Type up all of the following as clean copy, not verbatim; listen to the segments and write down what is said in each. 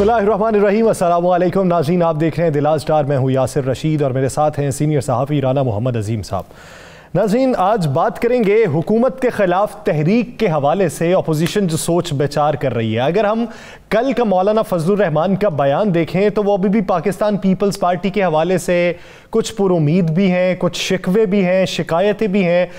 बिस्मिल्लाहिर्रहमानिर्रहीम, अस्सलाम वालेकुम नाज़रीन, आप देख रहे हैं दिलाज स्टार। मैं हूँ यासिर रशीद और मेरे साथ हैं सीनियर सहाफ़ी राना मोहम्मद अजीम साहब। नाज़रीन, आज बात करेंगे हुकूमत के ख़िलाफ़ तहरीक के हवाले से अपोजिशन जो सोच विचार कर रही है। अगर हम कल का मौलाना फजलुर रहमान का बयान देखें तो वो अभी भी पाकिस्तान पीपल्स पार्टी के हवाले से कुछ पुरुमीद भी हैं, कुछ शिकवे भी हैं, शिकायतें भी हैं,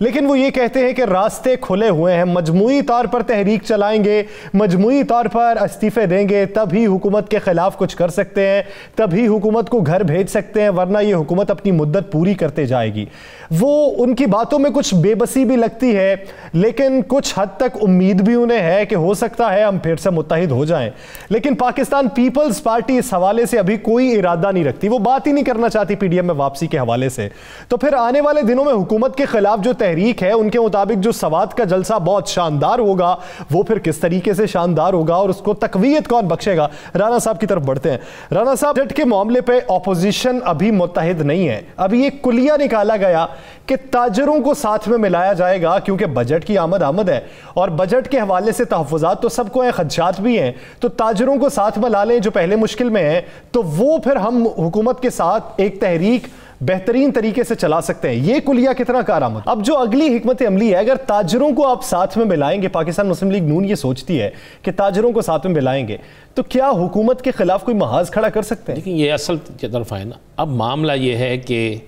लेकिन वो ये कहते हैं कि रास्ते खुले हुए हैं, मजमूई तौर पर तहरीक चलाएंगे, मजमूई तौर पर इस्तीफ़े देंगे, तभी हुकूमत के ख़िलाफ़ कुछ कर सकते हैं, तभी हुकूमत को घर भेज सकते हैं, वरना ये हुकूमत अपनी मुद्दत पूरी करते जाएगी। वो उनकी बातों में कुछ बेबसी भी लगती है, लेकिन कुछ हद तक उम्मीद भी उन्हें है कि हो सकता है हम फिर से मुत्तहिद हो जाएं। लेकिन पाकिस्तान पीपल्स पार्टी इस हवाले से अभी कोई इरादा नहीं रखती, वो बात ही नहीं करना चाहती पीडीएम में वापसी के हवाले से। तो फिर आने वाले दिनों में हुकूमत के खिलाफ जो तहरीक है, उनके मुताबिक जो सवात का जलसा बहुत शानदार होगा, वो फिर किस तरीके से शानदार होगा और उसको तकवीयत कौन बख्शेगा। राना साहब की तरफ बढ़ते हैं। राना साहब, बजट के मामले पे ऑपोजिशन अभी मुत्तहिद नहीं है। अभी एक कुलिया निकाला गया कि ताजरों को साथ में मिलाया जाएगा, क्योंकि बजट की आमद है और बजट के हवाले से तहफ़्फ़ुज़ात तो सबको हैं, खदशात भी हैं, तो ताजरों को साथ मिला लें जो पहले मुश्किल में हैं, तो वो फिर हम हुकूमत के साथ एक तहरीक बेहतरीन तरीके से चला सकते हैं। ये कुलिया कितना कारआमद। अब जो अगली हिकमत अमली है, अगर ताजरों को आप साथ में मिलाएंगे, पाकिस्तान मुस्लिम लीग नून ये सोचती है कि ताजरों को साथ में मिलाएंगे, तो क्या हुकूमत के खिलाफ कोई महाज खड़ा कर सकते हैं? देखिए, ये असल तरफ है ना। अब मामला ये है कि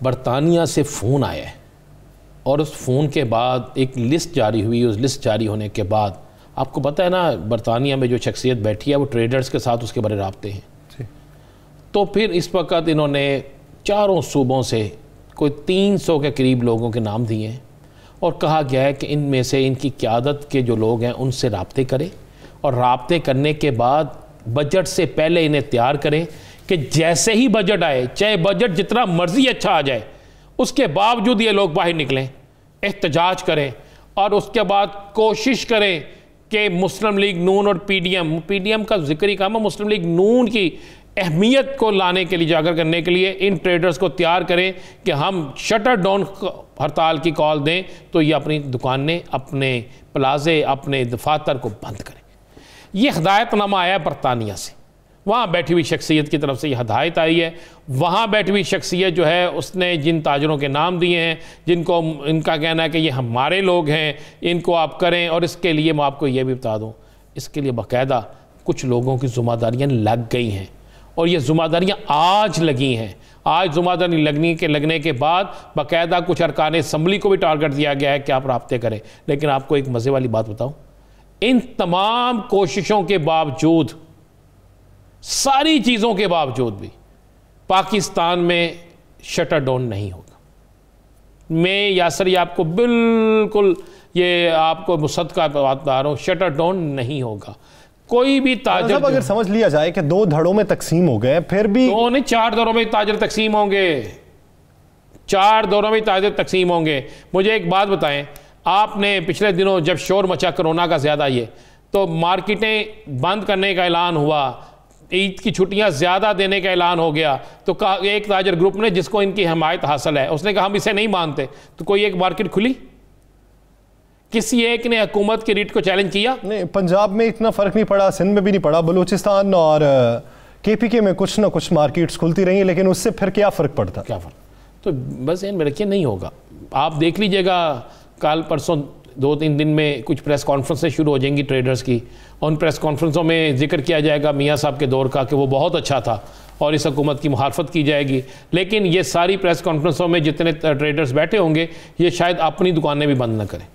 बरतानिया से फ़ोन आया है और उस फ़ोन के बाद एक लिस्ट जारी हुई। उस लिस्ट जारी होने के बाद आपको पता है ना, बरतानिया में जो शख्सियत बैठी है वो ट्रेडर्स के साथ उसके बड़े राब्ते हैं। तो फिर इस वक्त इन्होंने चारों सूबों से कोई 300 के करीब लोगों के नाम दिए हैं और कहा गया है कि इनमें से इनकी क़यादत के जो लोग हैं उनसे राब्ते करें और राब्ते करने के बाद बजट से पहले इन्हें तैयार करें कि जैसे ही बजट आए, चाहे बजट जितना मर्जी अच्छा आ जाए, उसके बावजूद ये लोग बाहर निकलें, एहतजाज करें और उसके बाद कोशिश करें कि मुस्लिम लीग नून और पीडीएम का जिक्र ही काम है, मुस्लिम लीग नून की अहमियत को लाने के लिए, जाकर करने के लिए इन ट्रेडर्स को तैयार करें कि हम शटर डाउन हड़ताल की कॉल दें तो ये अपनी दुकानें, अपने प्लाजे, अपने दफातर को बंद करें। ये हिदायतनामा आया बरतानिया से, वहाँ बैठी हुई शख्सियत की तरफ से ये हदायत आई है। वहाँ बैठी हुई शख्सियत जो है उसने जिन ताजरों के नाम दिए हैं, जिनको इनका कहना है कि ये हमारे लोग हैं, इनको आप करें। और इसके लिए मैं आपको ये भी बता दूँ, इसके लिए बाकायदा कुछ लोगों की ज़िम्मेदारियाँ लग गई हैं और ये ज़िम्मेदारियाँ आज लगी हैं। आज ज़िम्मेदारी लगने के बाद बाकायदा कुछ अरकान असम्बली को भी टारगेट दिया गया है कि आप राब्ते करें। लेकिन आपको एक मज़े वाली बात बताऊँ, इन तमाम कोशिशों के बावजूद, सारी चीज़ों के बावजूद भी पाकिस्तान में शटर डाउन नहीं होगा। मैं यासर आपको बिल्कुल ये आपको मुसद्दक़ा बता रहा हूँ, शटर डाउन नहीं होगा। कोई भी ताजर, अगर समझ लिया जाए कि 2 धड़ों में तकसीम हो गए, फिर भी 2 नहीं 4 दौरों में ताजर तकसीम होंगे, 4 दौरों में ताजर तकसीम होंगे। मुझे एक बात बताएं, आपने पिछले दिनों जब शोर मचा कोरोना का ज़्यादा ये, तो मार्केटें बंद करने का ऐलान हुआ, ईद की छुट्टियां ज़्यादा देने का ऐलान हो गया, तो एक ताजर ग्रुप ने जिसको इनकी हमायत हासिल है, उसने कहा हम इसे नहीं मानते, तो कोई एक मार्केट खुली? किसी एक ने हुकूमत की रीट को चैलेंज किया? नहीं। पंजाब में इतना फ़र्क नहीं पड़ा, सिंध में भी नहीं पड़ा, बलूचिस्तान और केपीके में कुछ ना कुछ मार्केट्स खुलती रही हैं, लेकिन उससे फिर क्या फ़र्क पड़ता? क्या फ़र्क? तो बस इन में रखिए, नहीं होगा। आप देख लीजिएगा, कल परसों 2-3 दिन में कुछ प्रेस कॉन्फ्रेंसें शुरू हो जाएंगी ट्रेडर्स की। उन प्रेस कॉन्फ्रेंसों में जिक्र किया जाएगा मियाँ साहब के दौर का कि वो बहुत अच्छा था और इस हुकूमत की मुखालफत की जाएगी। लेकिन ये सारी प्रेस कॉन्फ्रेंसों में जितने ट्रेडर्स बैठे होंगे, ये शायद अपनी दुकानें भी बंद न करें।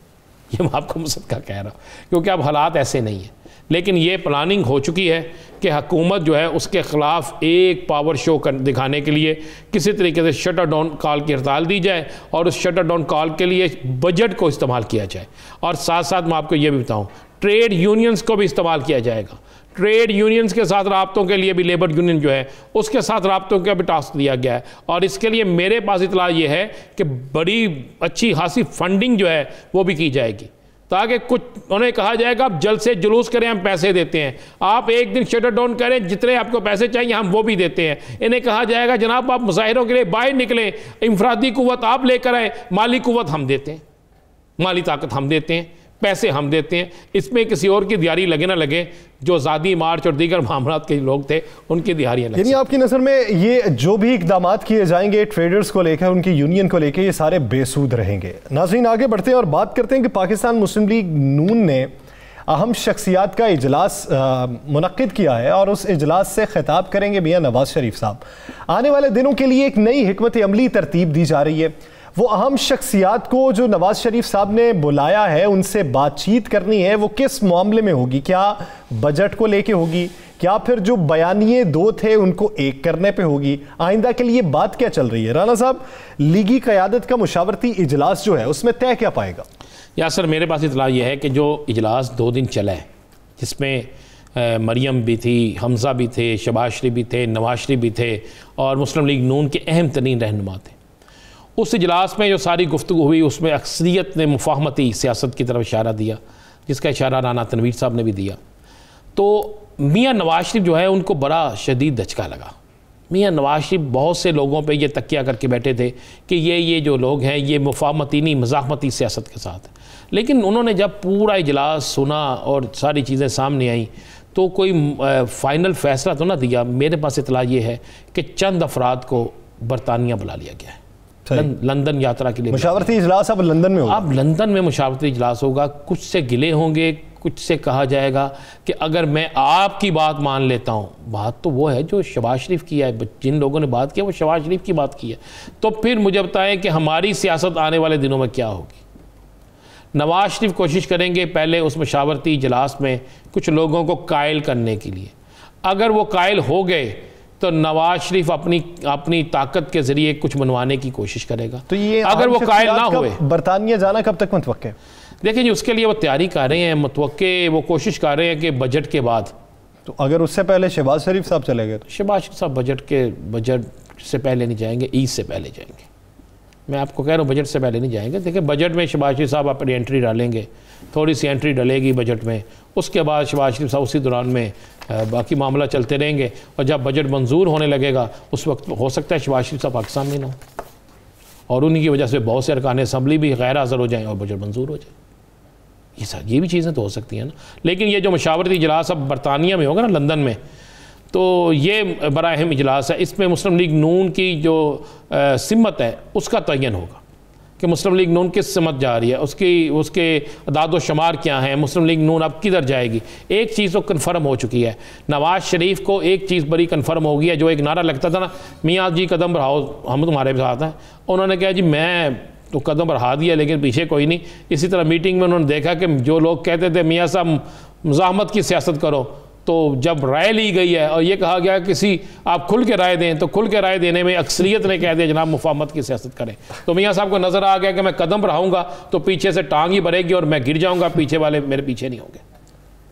ये मैं आपको मुसद्दक़ा कह रहा हूँ, क्योंकि अब हालात ऐसे नहीं हैं। लेकिन ये प्लानिंग हो चुकी है कि हुकूमत जो है उसके ख़िलाफ़ एक पावर शो दिखाने के लिए किसी तरीके से शटर डाउन कॉल की हड़ताल दी जाए और उस शटर डाउन कॉल के लिए बजट को इस्तेमाल किया जाए। और साथ साथ मैं आपको ये भी बताऊँ, ट्रेड यूनियंस को भी इस्तेमाल किया जाएगा। ट्रेड यूनियंस के साथ राब्तों के लिए भी लेबर यूनियन जो है उसके साथ राब्तों का भी टास्क दिया गया है। और इसके लिए मेरे पास इतला ये है कि बड़ी अच्छी खासी फंडिंग जो है वो भी की जाएगी, ताकि कुछ उन्हें कहा जाएगा आप जल्द से जुलूस करें, हम पैसे देते हैं, आप एक दिन शटर डाउन करें, जितने आपको पैसे चाहिए हम वो भी देते हैं। इन्हें कहा जाएगा जनाब आप मुजाहिरों के लिए बाहर निकलें, इंफरादी कुव्वत आप लेकर आए, माली कुव्वत हम देते हैं, माली ताकत हम देते हैं। पैसे हम देते हैं, इसमें किसी और की दिहाड़ी लगे ना लगे, जो आज़ादी मार्च और दीगर मामलात के लोग थे उनकी दिहाड़ियाँ लगे। यानी आपकी नज़र में ये जो भी इकदाम किए जाएंगे ट्रेडर्स को लेकर, उनकी यूनियन को लेकर, ये सारे बेसूद रहेंगे। नाज़रीन आगे बढ़ते हैं और बात करते हैं कि पाकिस्तान मुस्लिम लीग नून ने अहम शख्सियात का इजलास मुनक्किद किया है और उस इजलास से खिताब करेंगे मियाँ नवाज शरीफ साहब। आने वाले दिनों के लिए एक नई हिकमत अमली तरतीब दी जा रही है। वो अहम शख्सियात को जो नवाज शरीफ साहब ने बुलाया है उनसे बातचीत करनी है, वो किस मामले में होगी? क्या बजट को लेके होगी, क्या फिर जो बयानिए दो थे उनको एक करने पे होगी? आइंदा के लिए बात क्या चल रही है? राना साहब, लीगी क़यादत का मुशावरती इजलास जो है उसमें तय क्या पाएगा? यासर, मेरे पास इतला यह है कि जो इजलास 2 दिन चला है, जिसमें मरियम भी थी, हमज़ा भी थे, शहबाज शरीफ भी थे, नवाज शरीफ भी थे और मुस्लिम लीग नून के अहम तरीन रहनुमा थे, उस इजलास में जो सारी गुफ्तगू हुई उसमें अक्सरियत ने मुफाहमती सियासत की तरफ इशारा दिया, जिसका इशारा राना तनवीर साहब ने भी दिया। तो मियाँ नवाज शरीफ जो है उनको बड़ा शदीद धचका लगा। मियाँ नवाज शरीफ बहुत से लोगों पे ये तकिया करके बैठे थे कि ये जो लोग हैं ये मुफाहमती नहीं मज़ाहमती सियासत के साथ। लेकिन उन्होंने जब पूरा इजलास सुना और सारी चीज़ें सामने आईं तो कोई फ़ाइनल फ़ैसला तो ना दिया। मेरे पास इतला ये है कि चंद अफराद को बरतानिया बुला लिया गया है लंदन यात्रा के लिए। मुशावरती इजलास अब लंदन में होगा। अब लंदन में मुशावरती इजलास होगा। कुछ से गिले होंगे, कुछ से कहा जाएगा कि अगर मैं आपकी बात मान लेता हूँ, बात तो वो है जो शहबाज शरीफ की है, जिन लोगों ने बात किया वो शहबाज शरीफ की बात की है। तो फिर मुझे बताएं कि हमारी सियासत आने वाले दिनों में क्या होगी। नवाज शरीफ कोशिश करेंगे पहले उस मुशावरती इजलास में कुछ लोगों को कायल करने के लिए। अगर वो कायल हो गए तो नवाज शरीफ अपनी ताकत के जरिए कुछ मनवाने की कोशिश करेगा। तो ये अगर वो कायल ना हुए, बरतानिया जाना कब तक मुतवक्के? देखिए जी, उसके लिए वो तैयारी कर रहे हैं, मुतवक्के वो कोशिश कर रहे हैं कि बजट के बाद। तो अगर उससे पहले शहबाज शरीफ साहब चले गए तो? शहबाज शरीफ साहब बजट से पहले नहीं जाएंगे, ईद से पहले जाएंगे। मैं आपको कह रहा हूँ बजट से पहले नहीं जाएंगे। देखिए, बजट में शहबाज शरीफ साहब अपनी एंट्री डालेंगे, थोड़ी सी एंट्री डलेगी बजट में, उसके बाद शहबाज शरीफ साहब उसी दौरान में बाकी मामला चलते रहेंगे और जब बजट मंजूर होने लगेगा उस वक्त हो सकता है शहबाज शरीफ साहब पाकिस्तान में ना हो और उन्हीं की वजह से बहुत से अरकान असम्बली भी गैर हाज़िर हो जाएँ और बजट मंजूर हो जाए। ये भी चीज़ें तो हो सकती हैं ना। लेकिन ये जो मशावरती इजलास अब बरतानिया में होगा ना, लंदन में, तो ये बड़ा अहम इजलास है। इसमें मुस्लिम लीग नून की जो सिमत है उसका तयन होगा कि मुस्लिम लीग नून किस सिमत जा रही है, उसके अदाद व शुमार क्या हैं, मुस्लिम लीग नून अब किधर जाएगी। एक चीज़ तो कन्फर्म हो चुकी है, नवाज शरीफ को एक चीज़ बड़ी कन्फर्म हो गई है। जो एक नारा लगता था ना, मियाँ जी कदम बढ़ाओ हम तुम्हारे साथ हैं, उन्होंने कहा जी मैं तो कदम बढ़ा दिया लेकिन पीछे कोई नहीं। इसी तरह मीटिंग में उन्होंने देखा कि जो लोग कहते थे मियाँ साहब मुज़ाहमत की सियासत करो, तो जब राय ली गई है और ये कहा गया किसी आप खुल के राय दें, तो खुल के राय देने में अक्सरियत ने कह दिया जनाब मुफाहमत की सियासत करें। तो मियाँ साहब को नज़र आ गया कि मैं कदम बढ़ाऊंगा तो पीछे से टांग ही भरेगी और मैं गिर जाऊंगा, पीछे वाले मेरे पीछे नहीं होंगे।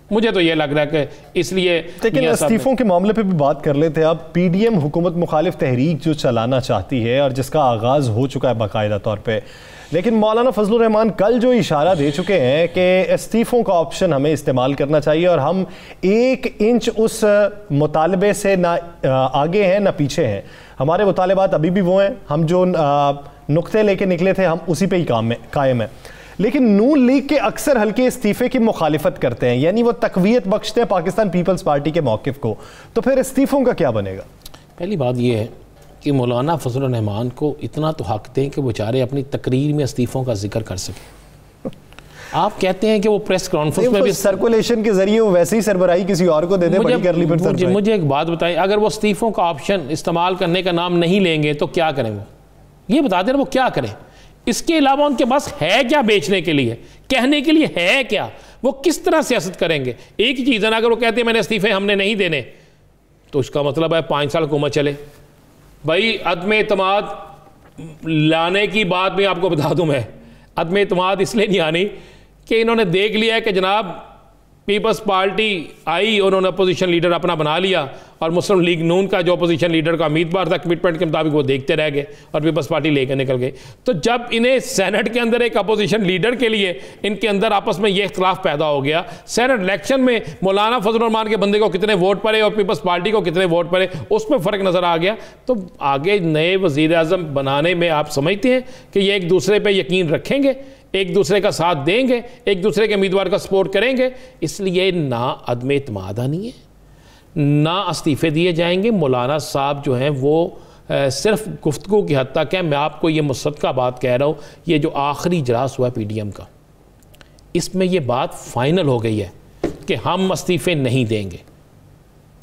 मुझे तो ये लग रहा है कि इसलिए। लेकिन इस्तीफों के मामले पे भी बात कर लेते हैं। अब पीडीएम हुकूमत मुखालिफ तहरीक जो चलाना चाहती है और जिसका आगाज़ हो चुका है बाकायदा तौर पर, लेकिन मौलाना फजलुर रहमान कल जो इशारा दे चुके हैं कि इस्तीफ़ों का ऑप्शन हमें इस्तेमाल करना चाहिए और हम 1 इंच उस मुतालबे से ना आगे हैं ना पीछे हैं। हमारे मुतालबात अभी भी वो हैं, हम जो नुक्ते लेके निकले थे हम उसी पे ही कायम है। लेकिन नून लीग के अक्सर हल्के इस्तीफ़े की मुखालिफत करते हैं, यानी वो तकवीयत बख्शते हैं पाकिस्तान पीपल्स पार्टी के मौक़िफ़ को। तो फिर इस्तीफ़ों का क्या बनेगा? पहली बात यह है कि मौलाना फजलुर रहमान को इतना तो हक दें कि बेचारे अपनी तकरीर में इस्तीफ़ों का जिक्र कर सकें। आप कहते हैं कि वो प्रेस कॉन्फ्रेंस में भी सर्कुलेशन के जरिए वो वैसे ही सरबराही किसी और को दे दें। मुझे एक बात बताएं, अगर वो इस्तीफ़ों का ऑप्शन इस्तेमाल करने का नाम नहीं लेंगे तो क्या करें? वो ये बता दें वो क्या करें। इसके अलावा उनके पास है क्या बेचने के लिए, कहने के लिए है क्या? वो किस तरह सियासत करेंगे? एक ही चीज़ है ना, अगर वो कहते हैं मैंने इस्तीफ़े हमने नहीं देने, तो उसका मतलब है 5 साल हुकूमत चले। भाई अदम एतमाद लाने की बात भी आपको बता दूं, मैं अदम एतमाद इसलिए नहीं आनी कि इन्होंने देख लिया है कि जनाब पीपल्स पार्टी आई, उन्होंने अपोजिशन लीडर अपना बना लिया और मुस्लिम लीग नून का जो अपोजिशन लीडर का उम्मीदवार था कमिटमेंट के मुताबिक वो देखते रह गए और पीपल्स पार्टी लेकर निकल गए। तो जब इन्हें सेनेट के अंदर एक अपोजिशन लीडर के लिए इनके अंदर आपस में ये इख्तलाफ पैदा हो गया, सेनेट इलेक्शन में मौलाना फजलुर रहमान के बंदे को कितने वोट पड़े और पीपल्स पार्टी को कितने वोट पड़े, उसमें फ़र्क नज़र आ गया। तो आगे नए वज़ीर आज़म बनाने में आप समझते हैं कि ये एक दूसरे पर यकीन रखेंगे? एक दूसरे का साथ देंगे, एक दूसरे के उम्मीदवार का सपोर्ट करेंगे। इसलिए ना अदम इत्मीनान आनी है, ना इस्तीफ़े दिए जाएंगे। मौलाना साहब जो हैं वो सिर्फ गुफ्तगू की हद तक है। मैं आपको ये मुसद्दक़ा बात कह रहा हूँ, ये जो आखिरी इजलास हुआ PDM का, इसमें ये बात फाइनल हो गई है कि हम इस्तीफ़े नहीं देंगे।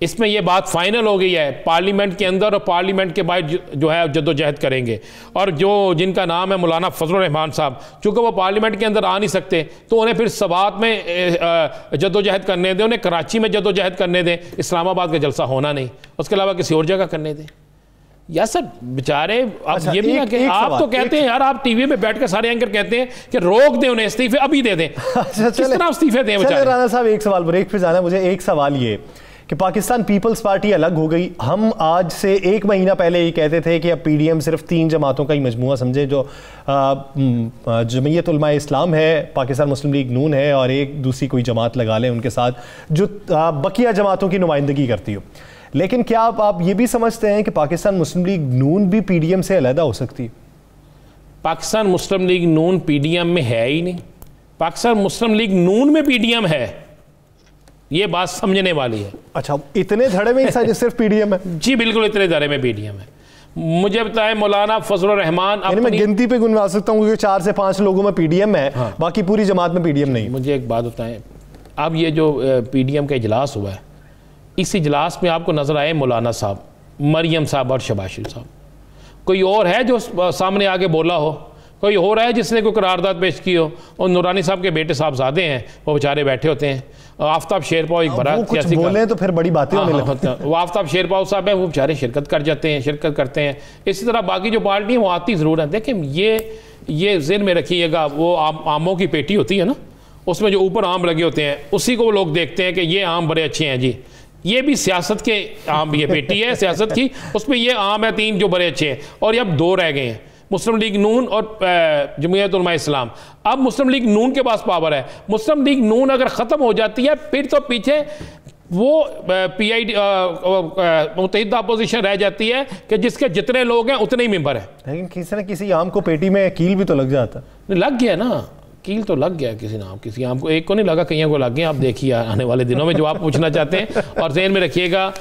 इसमें यह बात फाइनल हो गई है। पार्लियामेंट के अंदर और पार्लियामेंट के बाहर जो है जद्दोजहद करेंगे। और जो जिनका नाम है मौलाना फजलुर रहमान साहब, चूँकि वो पार्लियामेंट के अंदर आ नहीं सकते, तो उन्हें फिर सवात में जद्दोजहद करने दें, उन्हें कराची में जद्दोजहद करने दें, इस्लामाबाद का जलसा होना नहीं, उसके अलावा किसी और जगह करने दें। या सर बेचारे आप ये भी ना कि आप तो कहते हैं यार, आप टीवी में बैठ कर सारे एंकर कहते हैं कि रोक दें उन्हें, इस्तीफे अभी दे दें। किस तरह इस्तीफे दें बेचारे? राना साहब एक सवाल, ब्रेक पे जाना मुझे। एक सवाल ये कि पाकिस्तान पीपल्स पार्टी अलग हो गई। हम आज से 1 महीना पहले ये कहते थे कि अब PDM सिर्फ 3 जमातों का ही मजमूआ समझे, जो जमीयत उलमा इस्लाम है, पाकिस्तान मुस्लिम लीग नून है, और एक दूसरी कोई जमात लगा लें उनके साथ जो बकिया जमातों की नुमाइंदगी करती हो। लेकिन क्या आप ये भी समझते हैं कि पाकिस्तान मुस्लिम लीग नून भी PDM से अलहदा हो सकती है? पाकिस्तान मुस्लिम लीग नून PDM में है ही नहीं। पाकिस्तान मुस्लिम लीग नून में PDM है, ये बात समझने वाली है। अच्छा, इतने धड़े में ही सिर्फ PDM है? जी बिल्कुल, इतने धड़े में PDM है। मुझे बताए मौलाना फजलुर रहमान, मैं गिनती पे गिनवा सकता हूँ, 4 से 5 लोगों में PDM है। हाँ। बाकी पूरी जमात में PDM नहीं। मुझे एक बात बताएं, अब ये जो PDM का इजलास हुआ है, इस इजलास में आपको नजर आए मौलाना साहब, मरियम साहब और शहबाज शरीफ साहब? कोई और है जो सामने आगे बोला हो? कोई और है जिसने कोई करारदाद पेश की हो? और नूरानी साहब के बेटे साहबजादे हैं, वो बेचारे बैठे होते हैं। आफ्ताब शेरपाव एक बड़ा कुछ बोले तो फिर बड़ी बातें होने लगती हैं। वो आफ्ताब शेरपाव साहब है, वो बेचारे शिरकत करते हैं। इसी तरह बाकी जो पार्टी है वो आती ज़रूर है। देखें, ये ज़हन में रखिएगा, वो आमों की पेटी होती है ना, उसमें जो ऊपर आम लगे होते हैं, उसी को वो लोग देखते हैं कि ये आम बड़े अच्छे हैं जी। ये भी सियासत के आम, ये पेटी है सियासत की, उसमें ये आम है 3 जो बड़े अच्छे हैं, और ये अब 2 रह गए हैं, मुस्लिम लीग नून और जमीयत उलमा इस्लाम। अब मुस्लिम लीग नून के पास पावर है। मुस्लिम लीग नून अगर ख़त्म हो जाती है, फिर तो पीछे वो PID मुत्तहिदा अपोजिशन रह जाती है कि जिसके जितने लोग हैं उतने ही मेंबर हैं। लेकिन किसी न किसी आम को पेटी में कील भी तो लग जाता। लग गया ना, कील तो लग गया किसी आम को, एक को नहीं लगा, कईयों को लग गया। आप देखिए आने वाले दिनों में जो आप पूछना चाहते हैं। और ज़हन में रखिएगा,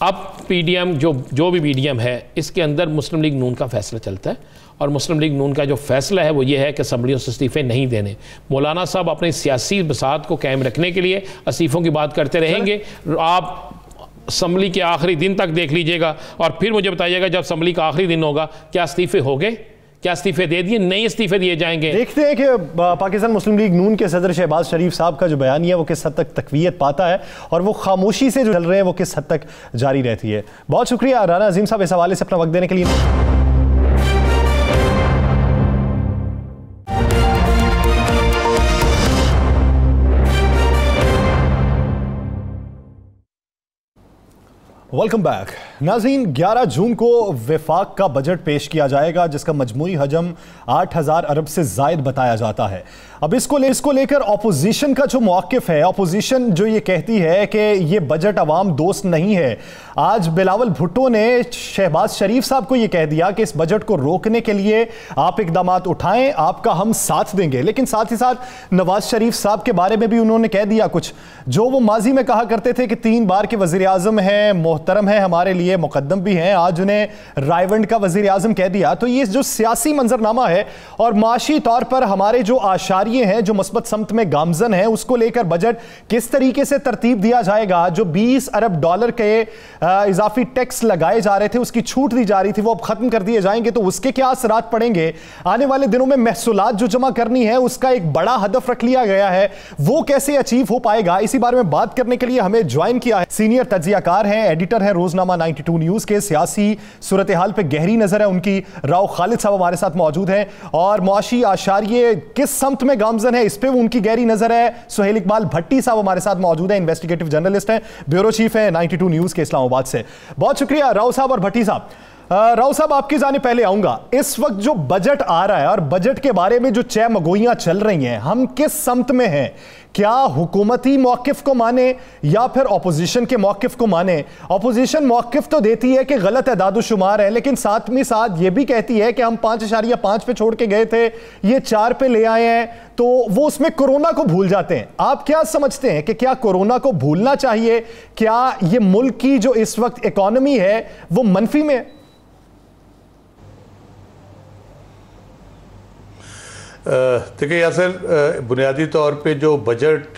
अब PDM जो भी PDM है, इसके अंदर मुस्लिम लीग नून का फैसला चलता है, और मुस्लिम लीग नून का जो फैसला है वो ये है कि असम्बलियों से इस्तीफ़े नहीं देने। मौलाना साहब अपनी सियासी बसात को कायम रखने के लिए इस्तीफ़ों की बात करते रहेंगे। आप असम्बली के आखिरी दिन तक देख लीजिएगा, और फिर मुझे बताइएगा जब असम्बली का आखिरी दिन होगा, क्या इस्तीफ़े हो गए, क्या इस्तीफे दे दिए, नहीं इस्तीफे दिए जाएंगे। देखते हैं कि पाकिस्तान मुस्लिम लीग नून के सदर शहबाज शरीफ साहब का जो बयान है वो किस हद तक तकवीयत पाता है, और वो खामोशी से जो चल रहे हैं वो किस हद तक जारी रहती है। बहुत शुक्रिया राना अजीम साहब इस हवाले से अपना वक्त देने के लिए। वेलकम बैक नाज़रीन। 11 जून को वफाक का बजट पेश किया जाएगा, जिसका मजमूई हजम 8000 अरब से ज़ायद बताया जाता है। अब इसको लेकर अपोजिशन का जो मौक़िफ़ है, अपोजिशन जो ये कहती है कि ये बजट अवाम दोस्त नहीं है। आज बिलावल भुट्टो ने शहबाज शरीफ साहब को ये कह दिया कि इस बजट को रोकने के लिए आप इकदाम उठाएं, आपका हम साथ देंगे। लेकिन साथ ही साथ नवाज शरीफ साहब के बारे में भी उन्होंने कह दिया कुछ, जो वो माजी में कहा करते थे कि 3 बार के वज़ीर आज़म हैं, मोहतरम है, हमारे लिए मुकद्दम भी हैं, आज उन्हें रायवंड का वज़ीर आज़म कह दिया। तो ये जो सियासी मंजरनामा है और माशी तौर पर हमारे जो आशारिये हैं, जो मुस्बत समत में गामजन है, उसको लेकर बजट किस तरीके से तरतीब दिया जाएगा। जो 20 अरब डॉलर के इजाफी टैक्स लगाए जा रहे थे, उसकी छूट दी जा रही थी, वो अब खत्म कर दिए जाएंगे, तो उसके क्या असरात पड़ेंगे। आने वाले दिनों में महसूलात जो जमा करनी है उसका एक बड़ा हदफ रख लिया गया है, वो कैसे अचीव हो पाएगा। इसी बारे में बात करने के लिए हमें ज्वाइन किया है सीनियर तज्जियाकार हैं, एडिटर है रोजनामा 92 न्यूज के, सियासी सूरत हाल पे गहरी नजर है उनकी। राव खालिद साहब हमारे साथ मौजूद हैं, और मुआशी आशारिये किस समत में गामजन है इस पे उनकी गहरी नजर है। सुहेल इकबाल भट्टी साहब हमारे साथ मौजूद हैं, इन्वेस्टिगेटिव जर्नलिस्ट हैं, ब्यूरो चीफ है 92 न्यूज के इस्लामाबाद से। बहुत शुक्रिया राव साहब और भट्टी साहब। राव साहब आपकी जाने पहले आऊंगा। इस वक्त जो बजट आ रहा है और बजट के बारे में जो चहमगोइयां चल रही हैं, हम किस समत में हैं? क्या हुकूमती मौकिफ को माने या फिर ऑपोजिशन के मौकिफ को माने? ऑपोजिशन मौकिफ तो देती है कि गलत एदादुशुमार है, लेकिन साथ में साथ ये भी कहती है कि हम 5.5 पे छोड़ के गए थे, ये 4 पे ले आए हैं, तो वो उसमें कोरोना को भूल जाते हैं। आप क्या समझते हैं कि क्या कोरोना को भूलना चाहिए? क्या ये मुल्क की जो इस वक्त इकॉनमी है वो मनफी में है? देखिए यासर, बुनियादी तौर पे जो बजट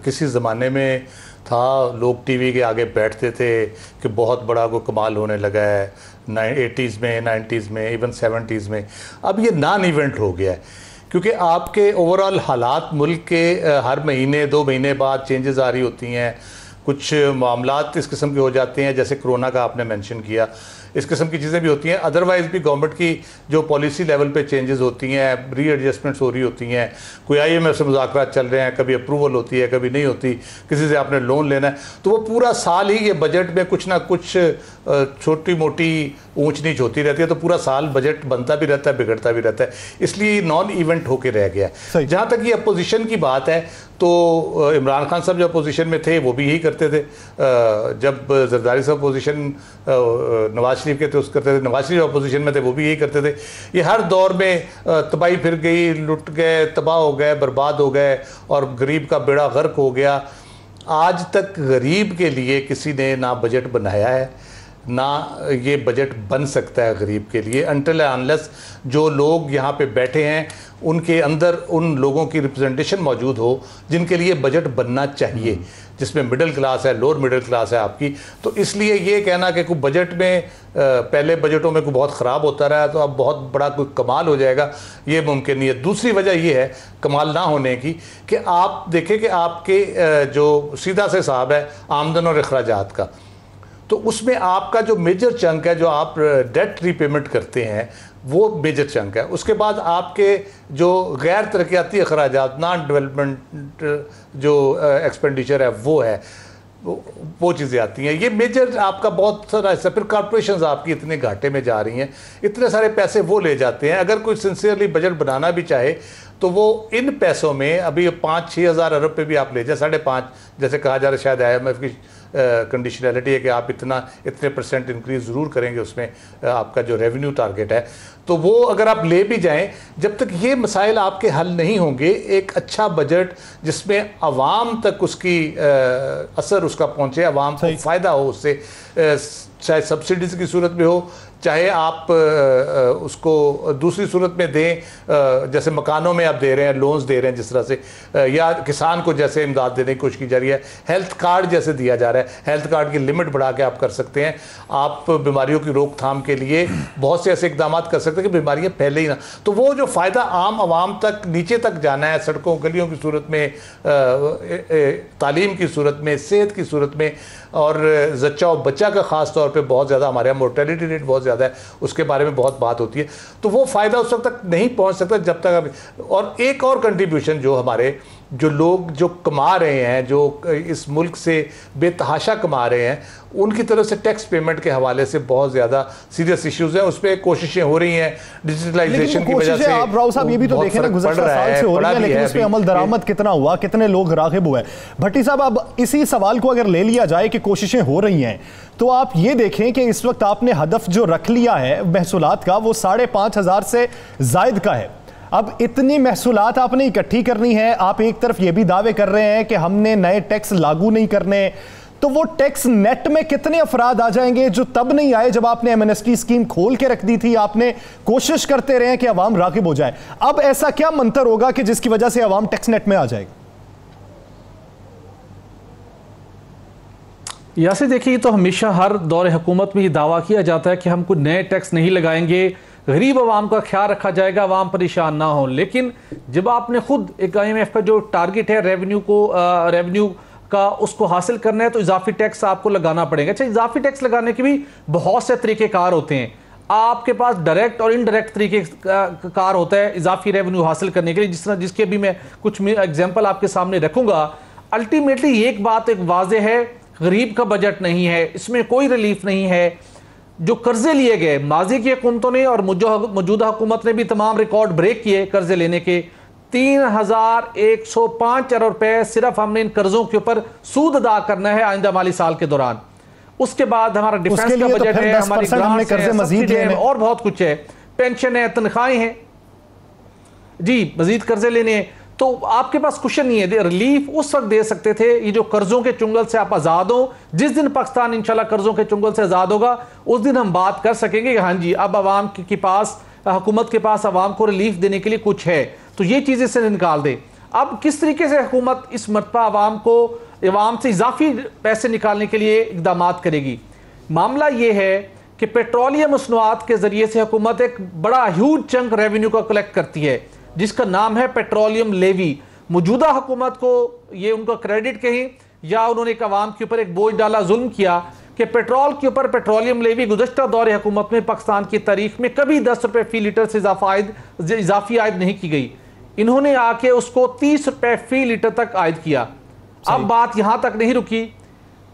किसी ज़माने में था, लोग टीवी के आगे बैठते थे कि बहुत बड़ा कोई कमाल होने लगा है 80s में, 90s में, इवन 70s में। अब ये नॉन इवेंट हो गया है, क्योंकि आपके ओवरऑल हालात मुल्क के हर महीने 2 महीने बाद चेंजेस आ रही होती हैं। कुछ मामलात इस किस्म के हो जाते हैं, जैसे कोरोना का आपने मेंशन किया, इस किस्म की चीज़ें भी होती हैं। अदरवाइज़ भी गवर्नमेंट की जो पॉलिसी लेवल पे चेंजेस होती हैं, री एडजस्टमेंट्स हो रही होती हैं, कोई IMF से मुज़ाकरात चल रहे हैं, कभी अप्रूवल होती है, कभी नहीं होती, किसी से आपने लोन लेना है, तो वो पूरा साल ही ये बजट में कुछ ना कुछ छोटी मोटी ऊंच नीच होती रहती है, तो पूरा साल बजट बनता भी रहता है, बिगड़ता भी रहता है, इसलिए नॉन इवेंट होकर रह गया है। जहाँ तक ये अपोजिशन की बात है, तो इमरान खान साहब जो अपोजिशन में थे वो भी यही करते थे। जब जरदारी साहब अपोजिशन नवाज शरीफ के थे उस करते थे, नवाज शरीफ अपोजिशन में थे वो भी यही करते थे। ये हर दौर में तबाही फिर गई, लुट गए, तबाह हो गए, बर्बाद हो गए और गरीब का बेड़ा गर्क हो गया। आज तक गरीब के लिए किसी ने ना बजट बनाया है, ना ये बजट बन सकता है गरीब के लिए, अनटिल अनलेस जो लोग यहाँ पे बैठे हैं उनके अंदर उन लोगों की रिप्रेजेंटेशन मौजूद हो जिनके लिए बजट बनना चाहिए, जिसमें मिडिल क्लास है, लोअर मिडिल क्लास है आपकी। तो इसलिए ये कहना कि कोई बजट में पहले बजटों में कोई बहुत ख़राब होता रहा तो अब बहुत बड़ा कोई कमाल हो जाएगा, ये मुमकिन नहीं है। दूसरी वजह ये है कमाल ना होने की कि आप देखें कि आपके जो सीधा से हिसाब है आमदन और अखराजात का, तो उसमें आपका जो मेजर चंक है, जो आप डेट रीपेमेंट करते हैं, वो मेजर चंक है। उसके बाद आपके जो गैर तरक्याती अखराजात, नॉन डेवलपमेंट जो एक्सपेंडिचर है वो है, वो चीज़ें आती हैं। ये मेजर आपका बहुत सारा हिस्सा। फिर कॉर्पोरेशंस आपकी इतने घाटे में जा रही हैं, इतने सारे पैसे वो ले जाते हैं। अगर कोई सिंसियरली बजट बनाना भी चाहे तो वो इन पैसों में अभी 5-6 हज़ार अरब पे भी आप ले जाए, 5.5 जैसे कहा जा रहा है, शायद IMF की कंडीशनैलिटी है कि आप इतने % इंक्रीज ज़रूर करेंगे उसमें आपका जो रेवेन्यू टारगेट है, तो वो अगर आप ले भी जाएं, जब तक ये मसाइल आपके हल नहीं होंगे, एक अच्छा बजट जिसमें आवाम तक उसकी असर उसका पहुँचे, आवाम को फ़ायदा हो उससे, चाहे सब्सिडीज़ की सूरत में हो, चाहे आप उसको दूसरी सूरत में दें, जैसे मकानों में आप दे रहे हैं, लोन्स दे रहे हैं जिस तरह से, या किसान को जैसे इमदाद देने की कोशिश की जा रही है, हेल्थ कार्ड जैसे दिया जा रहा है, हेल्थ कार्ड की लिमिट बढ़ा के आप कर सकते हैं। आप बीमारियों की रोकथाम के लिए बहुत से ऐसे इकदाम कर सकते हैं कि बीमारियां फैले ही ना, तो वो जो फ़ायदा आम आवाम तक नीचे तक जाना है, सड़कों गलियों की सूरत में, तालीम की सूरत में, सेहत की सूरत में, और जच्चा और बच्चा का ख़ास तौर पे बहुत ज़्यादा हमारे यहाँ मोर्टेलिटी रेट बहुत ज़्यादा है, उसके बारे में बहुत बात होती है, तो वो फ़ायदा उस वक्त तक नहीं पहुँच सकता जब तक अभी। और एक और कंट्रीब्यूशन जो हमारे जो लोग जो कमा रहे हैं, जो इस मुल्क से बेतहाशा कमा रहे हैं, उनकी तरफ से टैक्स पेमेंट के हवाले से बहुत ज़्यादा सीरियस इश्यूज़ हैं। उस पर कोशिशें हो रही हैं डिजिटलाइजेशन की वजह से। आप राव साहब ये भी तो देखें ना, गुज़श्ता साल से हो रही है, लेकिन उस पर अमल दरामद कितना हुआ, कितने लोग राग़िब हुए। भट्टी साहब, अब इसी सवाल को अगर ले लिया जाए कि कोशिशें हो रही हैं, तो आप ये देखें कि इस वक्त आपने हदफ जो रख लिया है महसूलात का, वो 5,500 से ज़ायद का है। अब इतनी महसूलात आपने इकट्ठी करनी है, आप एक तरफ ये भी दावे कर रहे हैं कि हमने नए टैक्स लागू नहीं करने, तो वो टैक्स नेट में कितने अफराद आ जाएंगे जो तब नहीं आए जब आपने एमएनएसटी स्कीम खोल के रख दी थी, आपने कोशिश करते रहे कि अवाम राग़िब हो जाए। अब ऐसा क्या मंतर होगा कि जिसकी वजह से अवाम टैक्स नेट में आ जाएगा? यासे देखिए, तो हमेशा हर दौर हुकूमत में ये दावा किया जाता है कि हम कोई नए टैक्स नहीं लगाएंगे, गरीब आवाम का ख्याल रखा जाएगा, आवाम परेशान ना हो। लेकिन जब आपने खुद एक IMF का जो टारगेट है रेवेन्यू का उसको हासिल करना है, तो इजाफी टैक्स आपको लगाना पड़ेगा। अच्छा, इजाफी टैक्स लगाने के भी बहुत से तरीक़ेकार होते हैं। आपके पास डायरेक्ट और इनडायरेक्ट तरीके कार होता है इजाफी रेवेन्यू हासिल करने के लिए, जिस तरह जिसके भी मैं कुछ एग्जाम्पल आपके सामने रखूंगा। अल्टीमेटली एक बात एक वाज़ेह है, गरीब का बजट नहीं है, इसमें कोई रिलीफ नहीं है। जो कर्जे लिए गए माजी की हुकूमतों ने और मौजूदा हुकूमत ने भी तमाम रिकॉर्ड ब्रेक किए कर्जे लेने के, 3105 अरब रुपए सिर्फ हमने इन कर्जों के ऊपर सूद अदा करना है आइंदा माली साल के दौरान। उसके बाद हमारा डिफेंस का बजट है, हमारी ग्रांट्स है, सब्सिडी है और बहुत कुछ है, पेंशन है, तनख्वाहें हैं जी, मजीद कर्जे लेने हैं। तो आपके पास क्वेश्चन नहीं है, रिलीफ उस वक्त दे सकते थे ये जो कर्जों के चुंगल से आप आजाद हो। जिस दिन पाकिस्तान इंशाल्लाह कर्जों के चुंगल से आजाद होगा उस दिन हम बात कर सकेंगे कि हाँ जी अब अवाम के पास, हुकूमत के पास अवाम को रिलीफ देने के लिए कुछ है, तो ये चीजें से निकाल दे। अब किस तरीके से हुकूमत इस मरतबा अवाम से इजाफी पैसे निकालने के लिए इकदाम करेगी? मामला ये है कि पेट्रोलियम मसनूआत के जरिए से हुकूमत एक बड़ा ह्यूज चंक रेवेन्यू का कलेक्ट करती है जिसका नाम है पेट्रोलियम लेवी। मौजूदा हुकूमत को ये उनका क्रेडिट कहें या उन्होंने एक अवाम के ऊपर एक बोझ डाला, जुल्म किया कि पेट्रोल के ऊपर पेट्रोलियम लेवी गुज़श्ता दौर हुकूमत में पाकिस्तान की तारीख में कभी 10 रुपये फी लीटर से इजाफी आयद नहीं की गई। इन्होंने आके उसको 30 रुपये फी लीटर तक आयद किया। अब बात यहां तक नहीं रुकी,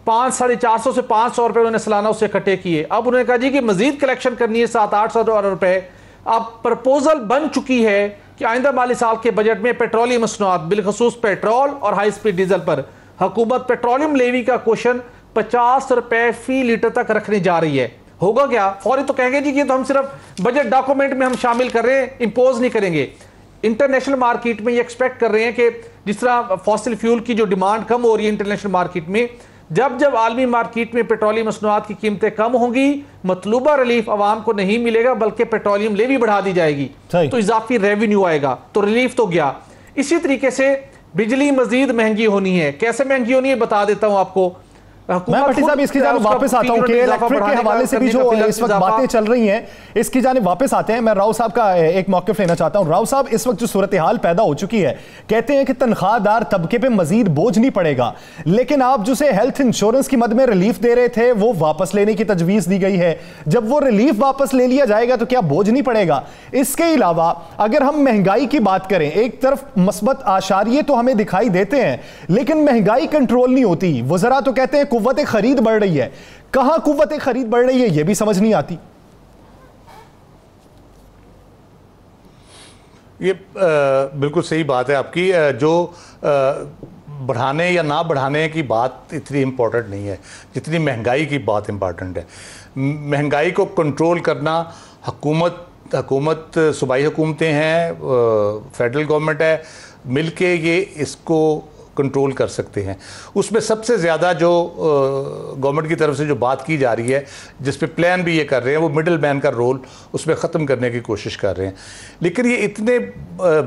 450 से 500 रुपये उन्होंने सालाना उससे इकट्ठे किए। अब उन्होंने कहा जी कि मजीद कलेक्शन करनी है 700-800 अरब रुपए। अब प्रपोजल बन चुकी है कि आइंदा माली साल के बजट में पेट्रोलियम मसनूआत बिलखसूस पेट्रोल और हाई स्पीड डीजल पर हुकूमत पेट्रोलियम लेवी का क्वेश्चन 50 रुपए फी लीटर तक रखने जा रही है। होगा क्या? फौरी तो कहेंगे जी कि तो हम सिर्फ बजट डॉक्यूमेंट में हम शामिल कर रहे हैं, इंपोज नहीं करेंगे। इंटरनेशनल मार्केट में ये एक्सपेक्ट कर रहे हैं कि जिस तरह फॉसिल फ्यूल की जो डिमांड कम हो रही है इंटरनेशनल मार्केट में, जब आलमी मार्केट में पेट्रोलियम मसनूआत की कीमतें कम होंगी, मतलूबा रिलीफ आवाम को नहीं मिलेगा बल्कि पेट्रोलियम लेवी बढ़ा दी जाएगी, तो इजाफी रेवेन्यू आएगा, तो रिलीफ तो गया। इसी तरीके से बिजली मजीद महंगी होनी है। कैसे महंगी होनी है बता देता हूं आपको। मैं भट्टी साहब इसकी जानिब वापस आता हूं कि इलेक्ट्रिक के हवाले से भी जो इस वक्त बातें चल रही हैं इसकी जानिब वापस आते हैं। मैं राव साहब का एक मौक़िफ़ लेना चाहता हूं। राव साहब, इस वक्त जो सूरत हाल पैदा हो चुकी है, कहते हैं कि तनख्वाहदार तबके पे मजीद बोझ नहीं पड़ेगा, लेकिन आप जिसे हेल्थ इंश्योरेंस की मद में रिलीफ दे रहे थे वो वापस लेने की तजवीज़ दी गई है। जब वो रिलीफ वापस ले लिया जाएगा तो क्या बोझ नहीं पड़ेगा? इसके अलावा अगर हम महंगाई की बात करें, एक तरफ मस्बत आशारिये तो हमें दिखाई देते हैं लेकिन महंगाई कंट्रोल नहीं होती। वज़रा तो कहते हैं कुव्वत खरीद बढ़ रही है, कहां कुव्वत खरीद बढ़ रही है यह भी समझ नहीं आती। ये बिल्कुल सही बात है आपकी। जो बढ़ाने या ना बढ़ाने की बात इतनी इम्पोर्टेंट नहीं है जितनी महंगाई की बात इम्पोर्टेंट है। महंगाई को कंट्रोल करना हुकूमत सूबाई हुकूमतें हैं, फेडरल गवर्नमेंट है, मिलके ये इसको कंट्रोल कर सकते हैं। उसमें सबसे ज़्यादा जो गवर्नमेंट की तरफ से जो बात की जा रही है, जिस पे प्लान भी ये कर रहे हैं, वो मिडिल मैन का रोल उसमें ख़त्म करने की कोशिश कर रहे हैं। लेकिन ये इतने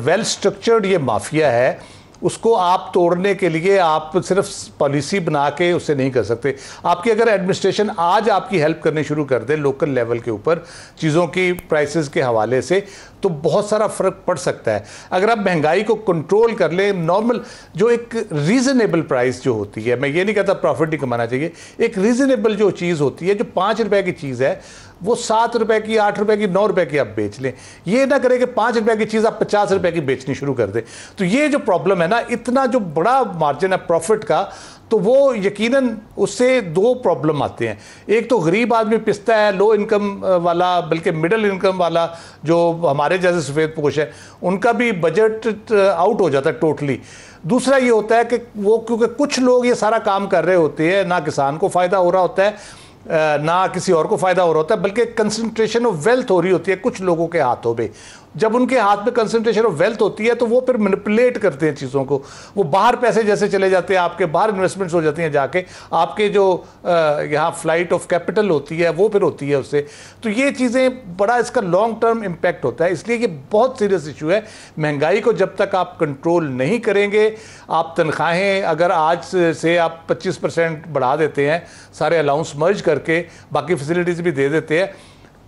वेल स्ट्रक्चर्ड ये माफिया है, उसको आप तोड़ने के लिए आप सिर्फ पॉलिसी बना के उससे नहीं कर सकते। आपकी अगर एडमिनिस्ट्रेशन आज आपकी हेल्प करनी शुरू कर दे लोकल लेवल के ऊपर चीज़ों की प्राइसेस के हवाले से, तो बहुत सारा फ़र्क पड़ सकता है। अगर आप महंगाई को कंट्रोल कर लें, नॉर्मल जो एक रीज़नेबल प्राइस जो होती है, मैं ये नहीं कहता प्रॉफिट नहीं कमाना चाहिए, एक रीज़नेबल जो चीज़ होती है, जो 5 रुपए की चीज़ है वो 7 रुपए की, 8 रुपए की, 9 रुपए की आप बेच लें। ये ना करें कि 5 रुपए की चीज़ आप 50 रुपए की बेचनी शुरू कर दें। तो ये जो प्रॉब्लम है ना, इतना जो बड़ा मार्जिन है प्रॉफिट का, तो वो यकीनन उससे 2 प्रॉब्लम आते हैं। एक तो गरीब आदमी पिसता है, लो इनकम वाला, बल्कि मिडिल इनकम वाला जो हमारे जैसे सफ़ेद पोश है, उनका भी बजट आउट हो जाता है टोटली। दूसरा ये होता है कि वो क्योंकि कुछ लोग ये सारा काम कर रहे होते हैं, ना किसान को फ़ायदा हो रहा होता है ना किसी और को फ़ायदा हो रहा होता है, बल्कि कंसंट्रेशन ऑफ वेल्थ हो रही होती है कुछ लोगों के हाथों में। जब उनके हाथ में कंसंट्रेशन ऑफ वेल्थ होती है तो वो फिर मैनिपुलेट करते हैं चीज़ों को। वो बाहर पैसे जैसे चले जाते हैं, आपके बाहर इन्वेस्टमेंट्स हो जाती हैं जाके, आपके जो यहाँ फ्लाइट ऑफ कैपिटल होती है वो फिर होती है उससे। तो ये चीज़ें बड़ा इसका लॉन्ग टर्म इम्पैक्ट होता है। इसलिए ये बहुत सीरियस इशू है। महंगाई को जब तक आप कंट्रोल नहीं करेंगे, आप तनख्वाहें अगर आज से आप 25% बढ़ा देते हैं, सारे अलाउंस मर्ज करके बाकी फैसिलिटीज़ भी दे देते हैं,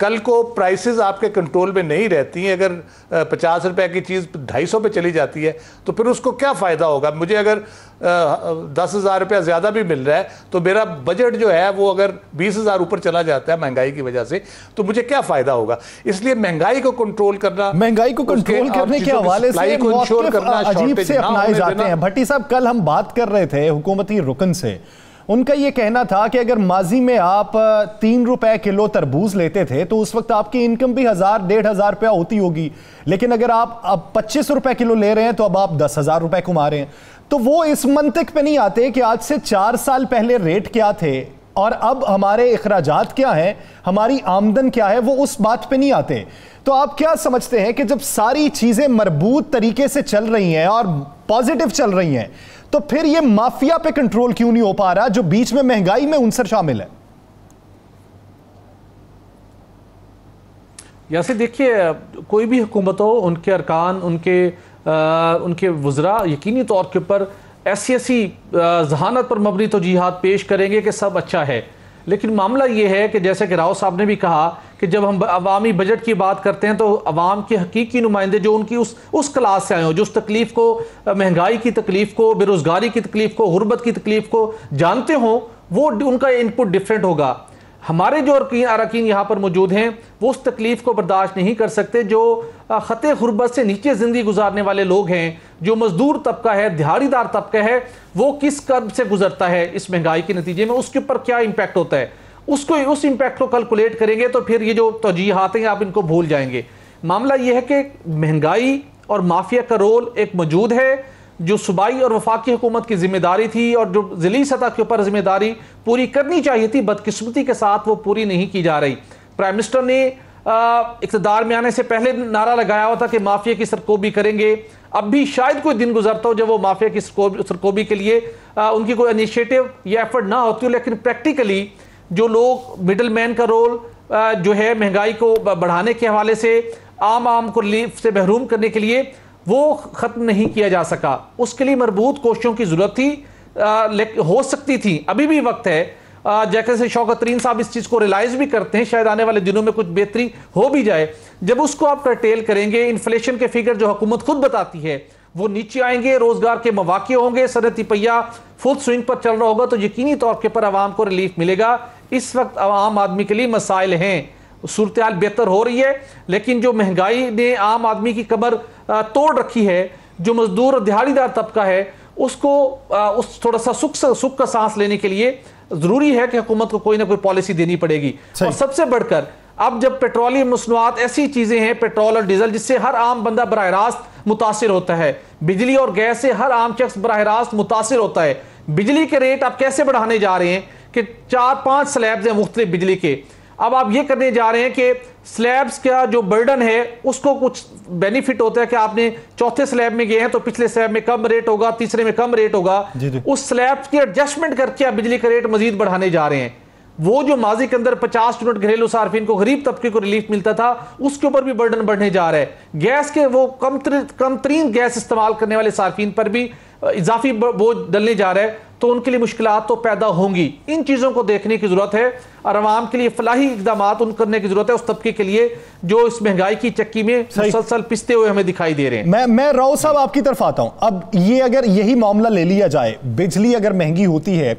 कल को प्राइसेस आपके कंट्रोल में नहीं रहती हैं। अगर 50 रुपए की चीज़ 250 पे चली जाती है तो फिर उसको क्या फ़ायदा होगा? मुझे अगर 10,000 रुपया ज़्यादा भी मिल रहा है तो मेरा बजट जो है वो अगर 20,000 ऊपर चला जाता है महंगाई की वजह से, तो मुझे क्या फ़ायदा होगा? इसलिए महंगाई को कंट्रोल करना, महंगाई को कंट्रोल करने के हवाले से अजीब से अपनाए जाते हैं। भट्टी साहब, कल हम बात कर रहे थे हुकूमती रुकन से, उनका ये कहना था कि अगर माजी में आप 3 रुपए किलो तरबूज लेते थे तो उस वक्त आपकी इनकम भी 1000-1500 रुपया होती होगी, लेकिन अगर आप अब 25 रुपए किलो ले रहे हैं तो अब आप 10,000 रुपए कमा रहे हैं। तो वो इस मंतिक पे नहीं आते कि आज से 4 साल पहले रेट क्या थे और अब हमारे इखराजात क्या है, हमारी आमदन क्या है, वो उस बात पे नहीं आते। तो आप क्या समझते हैं कि जब सारी चीजें मरबूत तरीके से चल रही हैं और पॉजिटिव चल रही हैं, तो फिर ये माफिया पे कंट्रोल क्यों नहीं हो पा रहा जो बीच में महंगाई में उनसर शामिल है? जैसे देखिए, कोई भी हुकूमत हो, उनके अरकान, उनके वज़रा यकीनी तौर के ऊपर ऐसी जहानत पर मबनी तौजीहात पेश करेंगे कि सब अच्छा है। लेकिन मामला ये है कि जैसे कि राव साहब ने भी कहा कि जब हम अवामी बजट की बात करते हैं तो अवाम के हकीकी नुमाइंदे जो उनकी उस क्लास से आए हो, जो उस तकलीफ़ को, महंगाई की तकलीफ़ को, बेरोज़गारी की तकलीफ़ को, गुर्बत की तकलीफ़ को जानते हों, वो उनका इनपुट डिफरेंट होगा। हमारे जो अरकान यहाँ पर मौजूद हैं वो उस तकलीफ़ को बर्दाश्त नहीं कर सकते। जो ख़ते गुर्बत से नीचे ज़िंदगी गुजारने वाले लोग हैं, जो मज़दूर तबका है, दिहाड़ीदार तबका है, वो किस कर्ब से गुजरता है इस महंगाई के नतीजे में, उसके ऊपर क्या इम्पैक्ट होता है, उस इम्पैक्ट को कैलकुलेट करेंगे तो फिर ये जो तौजीहात हैं आप इनको भूल जाएंगे। मामला ये है कि महंगाई और माफिया का रोल एक मौजूद है, जो सूबाई और वफाकी हुकूमत की जिम्मेदारी थी और जो ज़िली सतह के ऊपर जिम्मेदारी पूरी करनी चाहिए थी, बदकिस्मती के साथ वो पूरी नहीं की जा रही। प्राइम मिनिस्टर ने इक़्तिदार में आने से पहले नारा लगाया हुआ था कि माफिया की सरकोबी करेंगे। अब भी शायद कोई दिन गुजरता हो जब वो माफिया की सरकोबी के लिए उनकी कोई इनिशिएटिव या एफर्ट ना होती हो, लेकिन प्रैक्टिकली जो लोग मिडल मैन का रोल जो है महंगाई को बढ़ाने के हवाले से आम को रिलीफ से महरूम करने के लिए वो ख़त्म नहीं किया जा सका। उसके लिए मरबूत कोशिशों की ज़रूरत थी, हो सकती थी, अभी भी वक्त है। जैसे शौकत तरीन साहब इस चीज़ को रियलाइज़ भी करते हैं, शायद आने वाले दिनों में कुछ बेहतरी हो भी जाए। जब उसको आप कर्टेल करेंगे, इन्फ्लेशन के फिगर जो हुकूमत खुद बताती है वो नीचे आएंगे, रोज़गार के मौके होंगे, सनअती पहिया फुल स्विंग पर चल रहा होगा, तो यकीनी तौर के पर आवाम को रिलीफ मिलेगा। इस वक्त आम आदमी के लिए मसाइल हैं, सूरत हाल बेहतर हो रही है, लेकिन जो महंगाई ने आम आदमी की कमर तोड़ रखी है, जो मजदूर और दिहाड़ीदार तबका है, उसको उस थोड़ा सा सुख का सांस लेने के लिए जरूरी है कि हुकूमत को कोई ना कोई पॉलिसी देनी पड़ेगी। और सबसे बढ़कर अब जब पेट्रोलियम मसनूआत ऐसी चीजें हैं, पेट्रोल और डीजल, जिससे हर आम बंदा बराह रास्त मुतासिर होता है, बिजली और गैस से हर आम शख्स बराह रास्त मुतासिर होता है। बिजली के रेट आप कैसे बढ़ाने जा रहे हैं कि 4-5 स्लैब्स हैं मुख्तलिफ बिजली के, अब आप ये करने जा रहे हैं कि स्लैब्स का जो बर्डन है उसको कुछ बेनिफिट होता है कि आपने चौथे स्लैब में गए हैं तो पिछले स्लैब में कम रेट होगा, तीसरे में कम रेट होगा, उस स्लैब की एडजस्टमेंट करके आप बिजली का रेट मजीद बढ़ाने जा रहे हैं। वो जो माजी के अंदर 50 यूनिट घरेलू सार्फिन को, गरीब तबके को रिलीफ मिलता था, उसके ऊपर भी बर्डन बढ़ने जा रहा है। गैस के वो कम तरीन गैस इस्तेमाल करने वाले सार्फिन पर भी इजाफी बोझ डलने जा रहा है, तो उनके लिए मुश्किलात तो पैदा होंगी। इन चीज़ों को देखने की ज़रूरत है और आवाम के लिए फलाही इक़दाम उन करने की ज़रूरत है उस तबके के लिए जो इस महंगाई की चक्की में मुसलसल पिसते हुए हमें दिखाई दे रहे हैं। मैं राव साहब आपकी तरफ आता हूं। अब ये अगर यही मामला ले लिया जाए, बिजली अगर महंगी होती है,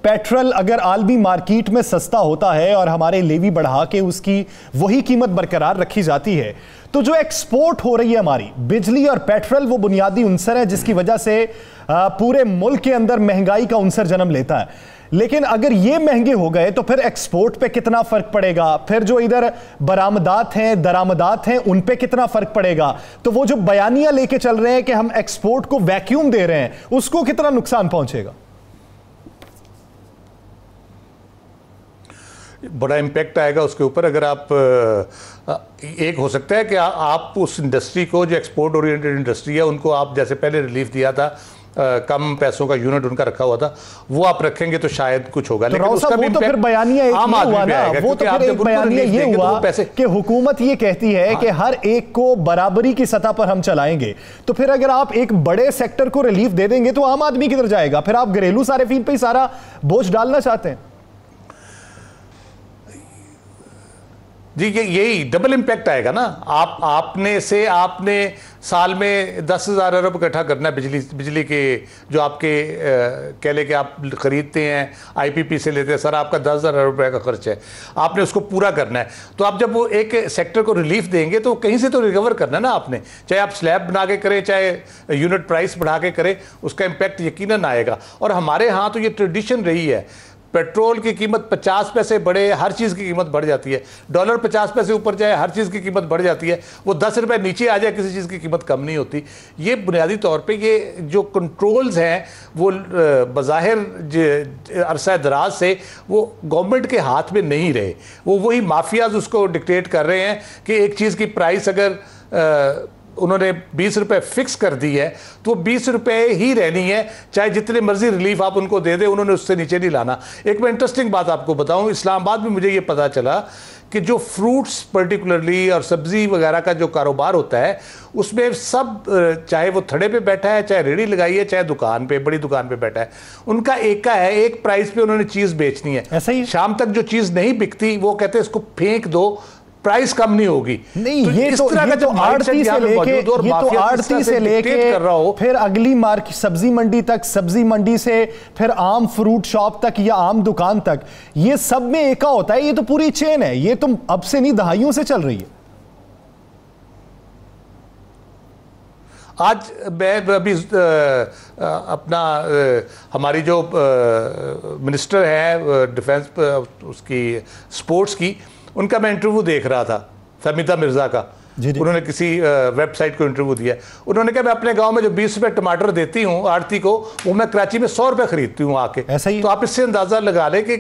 पेट्रोल अगर आलमी मार्केट में सस्ता होता है और हमारे लेवी बढ़ा के उसकी वही कीमत बरकरार रखी जाती है, तो जो एक्सपोर्ट हो रही है हमारी बिजली और पेट्रोल, वो बुनियादी उनसर है जिसकी वजह से पूरे मुल्क के अंदर महंगाई का उनसर जन्म लेता है। लेकिन अगर ये महंगे हो गए तो फिर एक्सपोर्ट पे कितना फर्क पड़ेगा, फिर जो इधर बरामदात हैं, दरामदात हैं, उन पे कितना फर्क पड़ेगा। तो वो जो बयानियां लेके चल रहे हैं कि हम एक्सपोर्ट को वैक्यूम दे रहे हैं, उसको कितना नुकसान पहुंचेगा? बड़ा इम्पैक्ट आएगा उसके ऊपर। अगर आप एक हो सकता है कि आप उस इंडस्ट्री को, जो एक्सपोर्ट ओरिएंटेड इंडस्ट्री है, उनको आप जैसे पहले रिलीफ दिया था, कम पैसों का यूनिट उनका रखा हुआ था, वो आप रखेंगे तो शायद कुछ होगा। लेकिन उसका भी तो फिर बयानिया एक आम आदमी पे आएगा, वो तो फिर एक बयानिया ये हुआ कि हुकूमत ये कहती है कि हर एक को बराबरी की सतह पर हम चलाएंगे। तो फिर अगर आप एक बड़े सेक्टर को रिलीफ दे देंगे तो आम आदमी किधर जाएगा? फिर आप घरेलू सार्फिन पे ही सारा बोझ डालना चाहते हैं। जी यही डबल इम्पैक्ट आएगा ना। आपने साल में 10,000 अरब इकट्ठा करना है बिजली के, जो आपके कह ले कि आप खरीदते हैं आईपीपी से लेते हैं, सर आपका 10,000 अरब रुपए का खर्च है, आपने उसको पूरा करना है। तो आप जब वो एक सेक्टर को रिलीफ देंगे तो कहीं से तो रिकवर करना है ना आपने, चाहे आप स्लैब बना के करें चाहे यूनिट प्राइस बढ़ा के करें, उसका इम्पैक्ट यकीनन आएगा। और हमारे यहाँ तो ये ट्रेडिशन रही है, पेट्रोल की कीमत 50 पैसे बढ़े हर चीज़ की कीमत बढ़ जाती है, डॉलर 50 पैसे ऊपर जाए हर चीज़ की कीमत बढ़ जाती है, वो 10 रुपये नीचे आ जाए किसी चीज़ की कीमत कम नहीं होती। ये बुनियादी तौर पे ये जो कंट्रोल्स हैं वो बज़ाहिर अरसा दराज से वो गवर्नमेंट के हाथ में नहीं रहे, वो वही माफियाज उसको डिक्टेट कर रहे हैं कि एक चीज़ की प्राइस अगर उन्होंने 20 रुपये फिक्स कर दी है तो 20 रुपये ही रहनी है, चाहे जितने मर्जी रिलीफ आप उनको दे दें, उन्होंने उससे नीचे नहीं लाना। एक मैं इंटरेस्टिंग बात आपको बताऊं, इस्लामाबाद में मुझे ये पता चला कि जो फ्रूट्स पर्टिकुलरली और सब्ज़ी वगैरह का जो कारोबार होता है उसमें सब, चाहे वो थड़े पे बैठा है, चाहे रेडी लगाई है, चाहे दुकान पे बड़ी दुकान पे बैठा है, उनका एका है, एक प्राइस पे उन्होंने चीज़ बेचनी है। ऐसा ही शाम तक जो चीज़ नहीं बिकती वो कहते हैं इसको फेंक दो, प्राइस कम नहीं होगी। नहीं तो ये तो आड़ती से लेके कर रहा हो, फिर अगली मार्केट सब्जी मंडी तक, सब्जी मंडी से फिर आम फ्रूट शॉप तक या आम दुकान तक, ये सब में एका होता है। ये तो पूरी चेन है, ये तो अब से नहीं दहाइयों से चल रही है। आज मैं अभी अपना हमारी जो मिनिस्टर है डिफेंस उसकी स्पोर्ट्स की, उनका मैं इंटरव्यू देख रहा था, फहमीदा मिर्ज़ा का। उन्होंने किसी वेबसाइट को इंटरव्यू दिया, उन्होंने कहा मैं अपने गांव में जो 20 रुपये टमाटर देती हूँ आड़ती को, वो मैं कराची में 100 रुपये खरीदती हूँ आके। ऐसा ही तो आप इससे अंदाज़ा लगा लें कि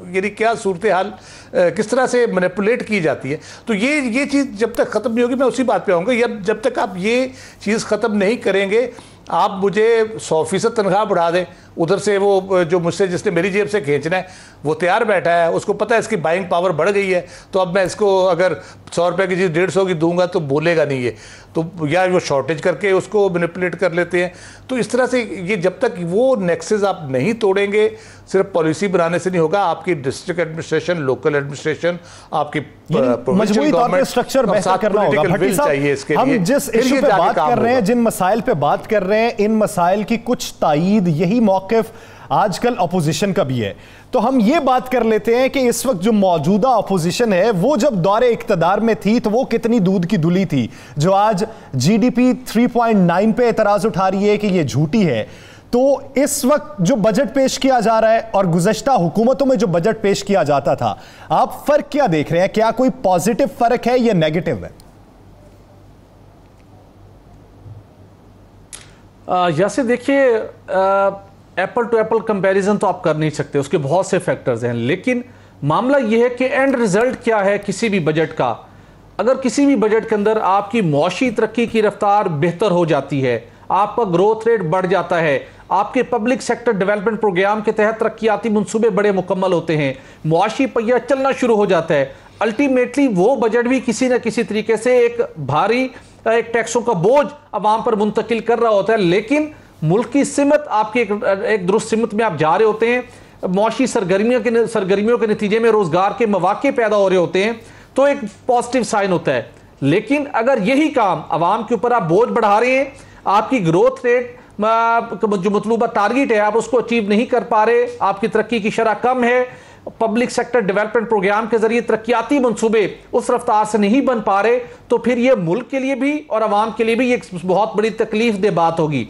यानी क्या सूरत हाल किस तरह से मैनिपुलेट की जाती है। तो ये चीज़ जब तक ख़त्म नहीं होगी, मैं उसी बात पे आऊँगा, जब तक आप ये चीज़ ख़त्म नहीं करेंगे, आप मुझे 100% तनख्वाह बढ़ा दें, उधर से वो जो मुझसे जिसने मेरी जेब से खींचना है वो तैयार बैठा है, उसको पता है इसकी बाइंग पावर बढ़ गई है, तो अब मैं इसको अगर 100 रुपये की चीज़ 150 की दूंगा तो बोलेगा नहीं ये, तो या वो शॉर्टेज करके उसको मैनिपुलेट कर लेते हैं। तो इस तरह से ये जब तक वो नेक्सेस आप नहीं तोड़ेंगे, सिर्फ पॉलिसी बनाने से नहीं होगा, आपकी डिस्ट्रिक्ट एडमिनिस्ट्रेशन, लोकल एडमिनिस्ट्रेशन, आपकी मजबूरी तौर पे स्ट्रक्चर बेहतर करना होगा। भट्टी साहब, हम जिस इशू पे बात कर रहे हैं, जिन मसाइल पे बात कर रहे हैं, इन मसाइल की कुछ तायीद यही मौक़िफ़ आजकल अपोजिशन का भी है। तो हम ये बात कर लेते हैं कि इस वक्त जो मौजूदा अपोजिशन है वो जब दौरे इक़्तिदार में थी तो वो कितनी दूध की धुली थी, जो आज GDP 3.9 पे एतराज़ उठा रही है कि ये झूठी है। तो इस वक्त जो बजट पेश किया जा रहा है और गुज़श्ता हुकूमतों में जो बजट पेश किया जाता था, आप फ़र्क क्या देख रहे हैं? क्या कोई पॉजिटिव फ़र्क है या नेगेटिव है? जैसे देखिए, एप्पल टू एप्पल कंपैरिजन तो आप कर नहीं सकते, उसके बहुत से फैक्टर्स हैं, लेकिन मामला यह है कि एंड रिजल्ट क्या है किसी भी बजट का। अगर किसी भी बजट के अंदर आपकी मौशी तरक्की की रफ्तार बेहतर हो जाती है, आपका ग्रोथ रेट बढ़ जाता है, आपके पब्लिक सेक्टर डेवलपमेंट प्रोग्राम के तहत तरक्याती मंसूबे बड़े मुकम्मल होते हैं, मुआशी पहिया चलना शुरू हो जाता है, अल्टीमेटली वो बजट भी किसी न किसी तरीके से एक भारी एक टैक्सों का बोझ अवाम पर मुंतकिल कर रहा होता है, लेकिन मुल्क की सिमत आपकी एक दुरुस्त सिमत में आप जा रहे होते हैं, मुआशी सरगर्मियों के नतीजे में रोजगार के मौके पैदा हो रहे होते हैं, तो एक पॉजिटिव साइन होता है। लेकिन अगर यही काम अवाम के ऊपर आप बोझ बढ़ा रहे हैं, आपकी ग्रोथ रेट जो मतलूबा टारगेट है आप उसको अचीव नहीं कर पा रहे, आपकी तरक्की की शरह कम है, पब्लिक सेक्टर डेवलपमेंट प्रोग्राम के जरिए तरक्याती मंसूबे उस रफ्तार से नहीं बन पा रहे, तो फिर यह मुल्क के लिए भी और अवाम के लिए भी एक बहुत बड़ी तकलीफ दे बात होगी।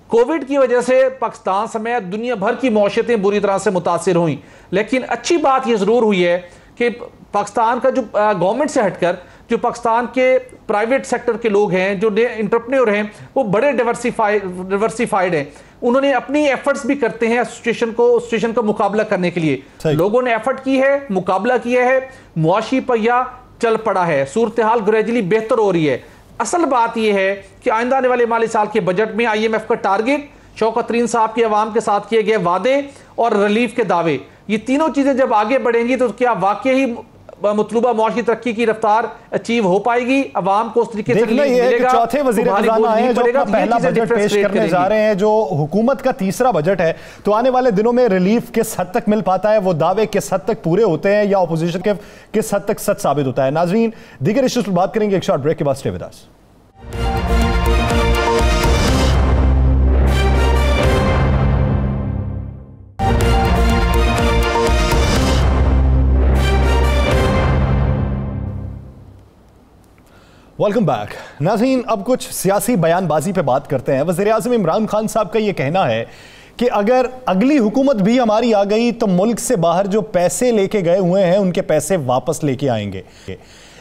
कोविड की वजह से पाकिस्तान समेत दुनिया भर की मौशतें बुरी तरह से मुतासिर हुई, लेकिन अच्छी बात यह जरूर हुई है कि पाकिस्तान का जो गवर्नमेंट से हटकर जो पाकिस्तान के प्राइवेट सेक्टर के लोग हैं, जो एंटरप्रेन्योर हैं, वो बड़े डिवर्सिफाइड हैं। उन्होंने अपनी एफर्ट्स भी करते हैं सिचुएशन का मुकाबला करने के लिए। लोगों ने एफर्ट की है, मुकाबला किया है, मुआशी पहिया चल पड़ा है, सूरत हाल ग्रेजुअली बेहतर हो रही है। असल बात यह है कि आइंदा आने वाले माली साल के बजट में IMF का टारगेट, शौकत तरीन साहब के अवाम के साथ किए गए वादे और रिलीफ के दावे, ये तीनों चीजें जब आगे बढ़ेंगी तो क्या वाकई ही मतलूबा मुआशी तरक्की की रफ्तार अचीव हो पाएगी, अवाम को उस तरीके से मिलेगा। चौथे वज़ीर खजाना आए जो अपना पहला बजट पेश करने जा रहे हैं, जो हुकूमत का तीसरा बजट है, तो आने वाले दिनों में रिलीफ किस हद तक मिल पाता है, वो दावे किस हद तक पूरे होते हैं, या अपोजिशन के किस हद तक सच साबित होता है। नाज़रीन, दीगर इश्यूज़ पर बात करेंगे एक शॉर्ट ब्रेक के बाद। Stay with us. Welcome back. नाज़रीन, अब कुछ सियासी बयानबाजी पे बात करते हैं। वज़ीर-ए-आज़म इमरान खान साहब का ये कहना है कि अगर अगली हुकूमत भी हमारी आ गई तो मुल्क से बाहर जो पैसे लेके गए हुए हैं उनके पैसे वापस लेके आएंगे।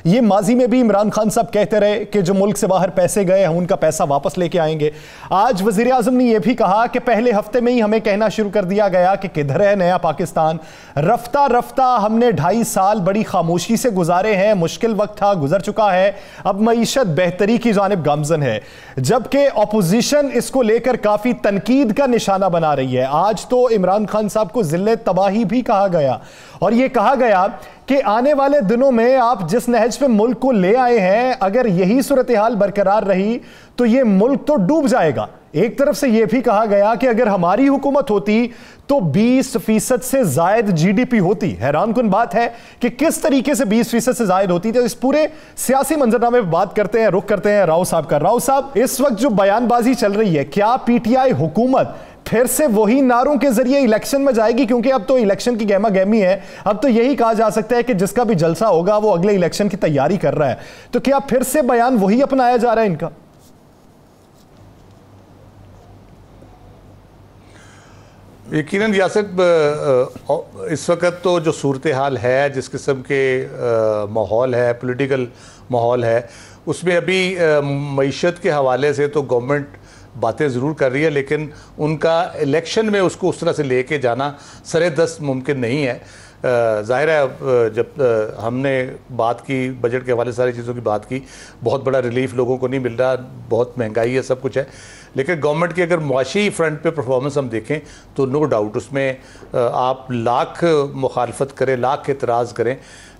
ये माजी में भी इमरान खान साहब कहते रहे कि जो मुल्क से बाहर पैसे गए हैं उनका पैसा वापस लेके आएंगे। आज वज़ीर आज़म ने यह भी कहा कि पहले हफ्ते में ही हमें कहना शुरू कर दिया गया कि किधर है नया पाकिस्तान। रफ्ता रफ्ता हमने 2.5 साल बड़ी खामोशी से गुजारे हैं, मुश्किल वक्त था, गुजर चुका है, अब मईशत बेहतरी की जानिब गामजन है। जबकि अपोजिशन इसको लेकर काफ़ी तनकीद का निशाना बना रही है। आज तो इमरान खान साहब को ज़िल्ले तबाही भी कहा गया और यह कहा गया कि आने वाले दिनों में आप जिस नहज पे मुल्क को ले आए हैं, अगर यही सूरत हाल बरकरार रही तो ये मुल्क तो डूब जाएगा। एक तरफ से यह भी कहा गया कि अगर हमारी हुकूमत होती तो 20% से जायद जीडीपी होती। हैरानकुन बात है कि किस तरीके से 20% से जायद होती। तो इस पूरे सियासी मंजरनामे पर बात करते हैं, रुख करते हैं राव साहब का। राव साहब, इस वक्त जो बयानबाजी चल रही है, क्या पीटीआई हुकूमत फिर से वही नारों के जरिए इलेक्शन में जाएगी? क्योंकि अब तो इलेक्शन की गहमा गहमी है, अब तो यही कहा जा सकता है कि जिसका भी जलसा होगा वो अगले इलेक्शन की तैयारी कर रहा है। तो क्या फिर से बयान वही अपनाया जा रहा है इनका? यकीनन यासिर, इस वक्त तो जो सूरत हाल है, जिस किस्म के माहौल है, पॉलिटिकल माहौल है, उसमें अभी मईशत के हवाले से तो गवर्नमेंट बातें ज़रूर कर रही है, लेकिन उनका इलेक्शन में उसको उस तरह से लेके जाना सरेदस्त मुमकिन नहीं है। ज़ाहिर है जब हमने बात की बजट के हवाले सारी चीज़ों की बात की, बहुत बड़ा रिलीफ लोगों को नहीं मिल रहा, बहुत महंगाई है, सब कुछ है, लेकिन गवर्नमेंट की अगर मुआशी फ्रंट पे परफॉर्मेंस हम देखें तो नो डाउट उसमें आप लाख मुखालफत करें, लाख एतराज़ करें,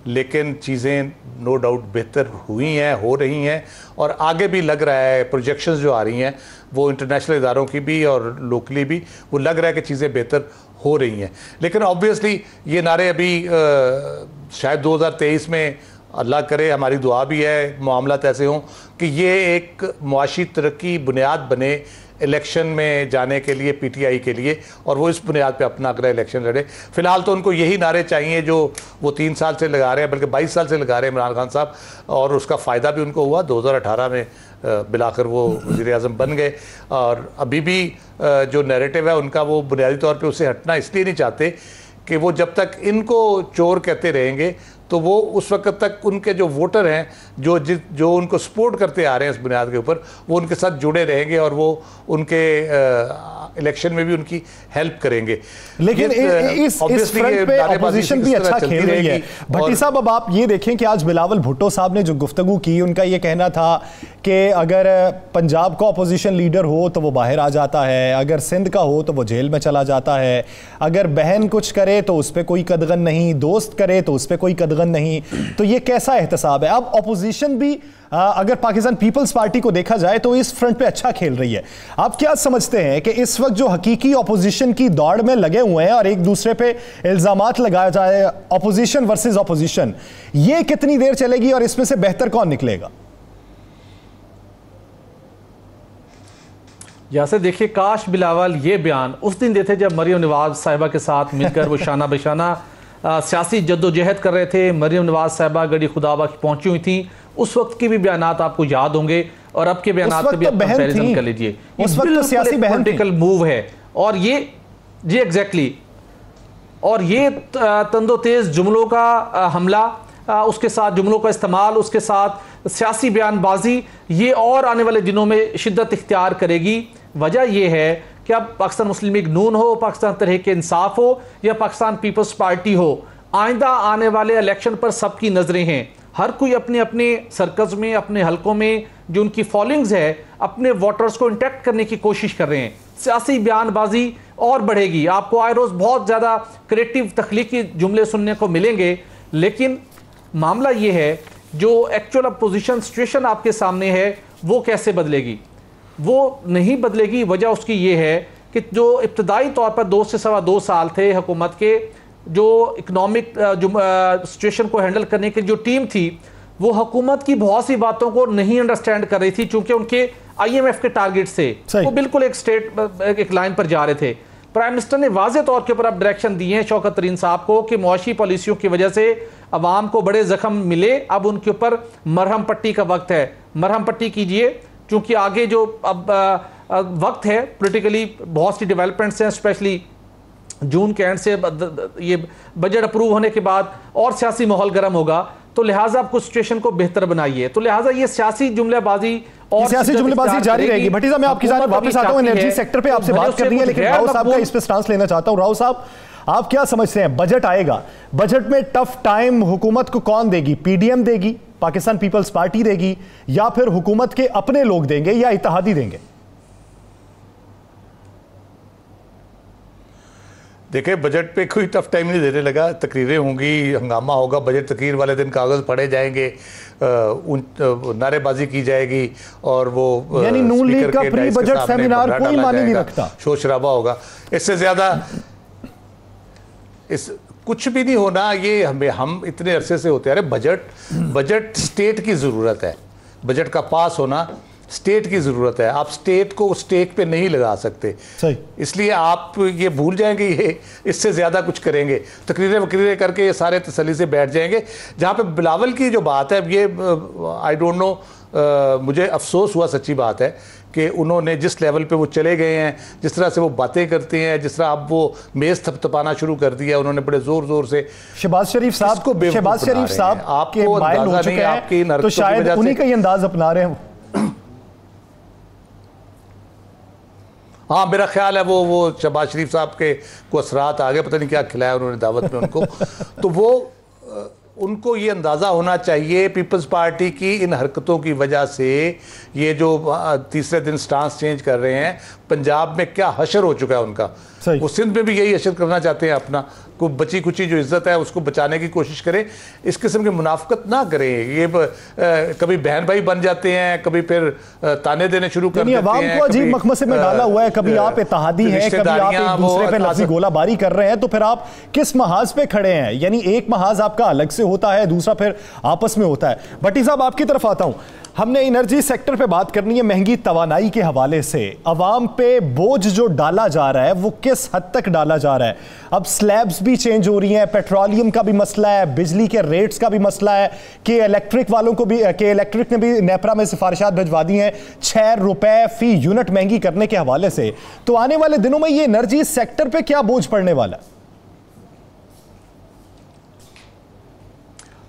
लेकिन चीज़ें नो डाउट बेहतर हुई हैं, हो रही हैं, और आगे भी लग रहा है प्रोजेक्शंस जो आ रही हैं वो इंटरनेशनल इदारों की भी और लोकली भी, वो लग रहा है कि चीज़ें बेहतर हो रही हैं। लेकिन ऑब्वियसली ये नारे अभी शायद 2023 में, अल्लाह करे, हमारी दुआ भी है, मामलात ऐसे हों कि ये एक मुआशी तरक्की बुनियाद बने इलेक्शन में जाने के लिए, पीटीआई के लिए, और वो इस बुनियाद पे अपना अगला इलेक्शन लड़े। फिलहाल तो उनको यही नारे चाहिए जो वो 3 साल से लगा रहे हैं, बल्कि 22 साल से लगा रहे हैं इमरान खान साहब, और उसका फ़ायदा भी उनको हुआ। 2018 में बिलाकर वो वज़ीर आज़म बन गए, और अभी भी जो नैरेटिव है उनका, वो बुनियादी तौर पर उससे हटना इसलिए नहीं चाहते कि वो जब तक इनको चोर कहते रहेंगे तो वो उस वक्त तक उनके जो वोटर हैं, जो उनको सपोर्ट करते आ रहे हैं इस बुनियाद के ऊपर, वो उनके साथ जुड़े रहेंगे और वो उनके इलेक्शन में भी उनकी हेल्प करेंगे। लेकिन इस फ्रंट पे अपोजिशन भी अच्छा खेल रही है। भट्टी साहब, अब आप ये देखें कि आज बिलावल भुट्टो साहब ने जो गुफ्तगू की, उनका ये कहना था कि अगर पंजाब का अपोजिशन लीडर हो तो वो बाहर आ जाता है, अगर सिंध का हो तो वो जेल में चला जाता है, अगर बहन कुछ करे तो उस पर कोई कदगन नहीं, दोस्त करे तो उस पर कोई कदगन नहीं। तो ये कैसा एहतसाब है? अब अपोजिशन भी अगर पाकिस्तान पीपल्स पार्टी को देखा जाए तो इस फ्रंट पे अच्छा खेल रही है। आप क्या समझते हैं कि इस वक्त जो हकीकी अपोजिशन की दौड़ में लगे हुए हैं और एक दूसरे पे इल्जामात लगाया जाए, अपोजिशन वर्सेस अपोजिशन, ये कितनी देर चलेगी और इसमें से बेहतर कौन निकलेगा? जैसे देखिए, काश बिलावल ये बयान उस दिन देते जब मरियम नवाज साहिबा के साथ मिलकर वो शाना बशाना सियासी जद्दोजहद कर रहे थे। मरियम नवाज साहिबा गड़ी खुदाबा की पहुंची हुई थी, उस वक्त के भी बयानात आपको याद होंगे, और अब के बयानात के भी आप कंपैरिजन कर लीजिए। उस वक्त तो सियासी पॉलिटिकल मूव है, और ये जी एग्जैक्टली, और ये तंदो तेज जुमलों का हमला, उसके साथ जुमलों का इस्तेमाल, उसके साथ सियासी बयानबाजी, ये और आने वाले दिनों में शिद्दत इख्तियार करेगी। वजह यह है कि अब पाकिस्तान मुस्लिम लीग नून हो, पाकिस्तान तहरीक इंसाफ हो, या पाकिस्तान पीपल्स पार्टी हो, आइंदा आने वाले इलेक्शन पर सबकी नजरें हैं। हर कोई अपने अपने सर्कल्स में, अपने हलकों में जो उनकी फॉलोइंग्स है, अपने वोटर्स को इंटैक्ट करने की कोशिश कर रहे हैं। सियासी बयानबाजी और बढ़ेगी, आपको आए रोज़ बहुत ज़्यादा क्रिएटिव तख्लीकी जुमले सुनने को मिलेंगे, लेकिन मामला ये है जो एक्चुअल अपोजिशन सिचुएशन आपके सामने है वो कैसे बदलेगी, वो नहीं बदलेगी। वजह उसकी ये है कि जो इब्तदाई तौर पर 2 से सवा 2 साल थे हुकूमत के, जो इकनॉमिक जो सिचुएशन को हैंडल करने की जो टीम थी वो हुकूमत की बहुत सी बातों को नहीं अंडरस्टैंड कर रही थी, चूंकि उनके IMF के टारगेट से वो बिल्कुल एक लाइन पर जा रहे थे। प्राइम मिनिस्टर ने वाज़े तौर के ऊपर अब डायरेक्शन दिए हैं शौकत तरीन साहब को कि मुआशी पॉलिसियों की वजह से अवाम को बड़े जख्म मिले, अब उनके ऊपर मरहम पट्टी का वक्त है, मरहम पट्टी कीजिए, क्योंकि आगे जो अब वक्त है पोलिटिकली बहुत सी डेवलपमेंट्स हैं, स्पेशली जून के एंड से ये बजट अप्रूव होने के बाद और सियासी माहौल गर्म होगा, तो लिहाजा आपको सिचुएशन को बेहतर बनाइए। तो लिहाजा ये सियासी जुमलेबाजी और सियासी जुमलेबाजी जारी रहेगी। भट्टी साहब मैं आपकी जानिब वापस आता हूं, एनर्जी सेक्टर पे आपसे बात करनी है, लेकिन राव साहब का इस पे स्टांस लेना चाहता हूं। राव साहब, आप क्या समझते हैं, बजट आएगा, बजट में टफ टाइम हुकूमत को कौन देगी? PDM देगी, पाकिस्तान पीपल्स पार्टी देगी, या फिर हुकूमत के अपने लोग देंगे या इत्तेहादी देंगे? देखिए, बजट पे कोई टफ टाइम नहीं देने लगा, तकरीरें होंगी, हंगामा होगा, बजट तकरीर वाले दिन कागज़ पढ़े जाएंगे, नारेबाजी की जाएगी और वो यानी नून लीग का प्री बजट सेमिनार कोई मानी नहीं रखता, शोर शराबा होगा। इससे ज़्यादा इस कुछ भी नहीं होना। ये हम इतने अरसे से होते हैं, अरे बजट स्टेट की ज़रूरत है, बजट का पास होना स्टेट की ज़रूरत है। आप स्टेट को स्टेक पे नहीं लगा सकते, सही, इसलिए आप ये भूल जाएंगे, ये इससे ज़्यादा कुछ करेंगे, तकरीरें वकरीरें करके ये सारे तसल्ली से बैठ जाएंगे। जहाँ पे बिलावल की जो बात है, ये आई डोंट नो, मुझे अफसोस हुआ, सच्ची बात है कि उन्होंने जिस लेवल पे वो चले गए हैं, जिस तरह से वो बातें करते हैं, जिस तरह अब वो मेज़ थपथपाना शुरू कर दिया उन्होंने बड़े ज़ोर ज़ोर से। शहबाज शरीफ साहब को आपको बाइल हो चुके हैं, तो शायद उन्हीं का ही अंदाज अपना रहे हैं। हाँ, मेरा ख्याल है वो शहबाज शरीफ साहब के को असरात आ गए, पता नहीं क्या खिलाया उन्होंने दावत में उनको। तो वो उनको ये अंदाज़ा होना चाहिए पीपल्स पार्टी की इन हरकतों की वजह से, ये जो तीसरे दिन स्टांस चेंज कर रहे हैं, पंजाब में क्या हशर हो चुका है उनका। वो सिंध में भी यही हशर करना चाहते हैं, अपना को बची कुची जो इज्जत है उसको बचाने की कोशिश करें। इस किस्म की मुनाफकत ना करें। ये कभी बहन भाई बन जाते हैं, कभी फिर ताने देने शुरू कर देते हैं, अवाम को अजीब मखमसे में डाला हुआ है। कभी आप इत्तेहादी हैं, कभी आप एक दूसरे पे लफ्ज़ी गोलाबारी कर रहे हैं, तो फिर आप किस महाज पे खड़े हैं? यानी एक महाज आपका अलग से होता है, दूसरा फिर आपस में होता है। भट्टी साहब, आपकी तरफ आता हूं। हमने एनर्जी सेक्टर पे बात करनी है, महंगी तवानाई के हवाले से अवाम पे बोझ जो डाला जा रहा है वो किस हद तक डाला जा रहा है? अब स्लैब्स भी चेंज हो रही हैं, पेट्रोलियम का भी मसला है, बिजली के रेट्स का भी मसला है कि इलेक्ट्रिक वालों को भी, कि इलेक्ट्रिक ने भी नेपरा में सिफारिशात भिजवा दी हैं 6 रुपए फी यूनिट महंगी करने के हवाले से। तो आने वाले दिनों में ये एनर्जी सेक्टर पे क्या बोझ पड़ने वाला है?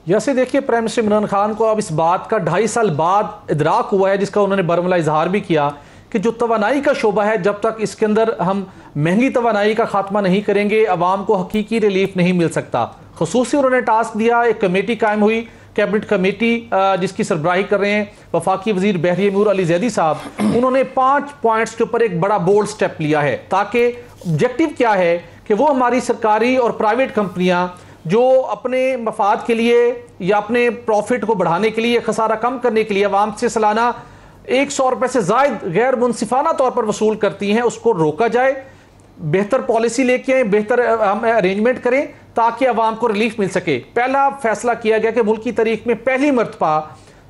जैसे देखिए, प्राइम मिनिस्टर इमरान खान को अब इस बात का 2.5 साल बाद इदराक हुआ है, जिसका उन्होंने बरमला इजहार भी किया कि जो तवानाई का शोबा है, जब तक इसके अंदर हम महंगी तवानाई का खात्मा नहीं करेंगे, अवाम को हकीकी रिलीफ नहीं मिल सकता। खुसूसी उन्होंने टास्क दिया, एक कमेटी कायम हुई, कैबिनेट कमेटी, जिसकी सरबराही कर रहे हैं वफाकी वजीर बहरियार अली जैदी साहब। उन्होंने 5 पॉइंट्स के ऊपर एक बड़ा बोल्ड स्टेप लिया है, ताकि ऑब्जेक्टिव क्या है कि वो हमारी सरकारी और प्राइवेट कंपनियां जो अपने मफाद के लिए या अपने प्रॉफिट को बढ़ाने के लिए, खसारा कम करने के लिए अवाम से सालाना 100 रुपए से जायद गैर मुनसिफाना तौर पर वसूल करती हैं, उसको रोका जाए। बेहतर पॉलिसी लेके आए, बेहतर हम अरेंजमेंट करें ताकि अवाम को रिलीफ मिल सके। पहला फैसला किया गया कि मुल्क की तारीख में पहली मरतबा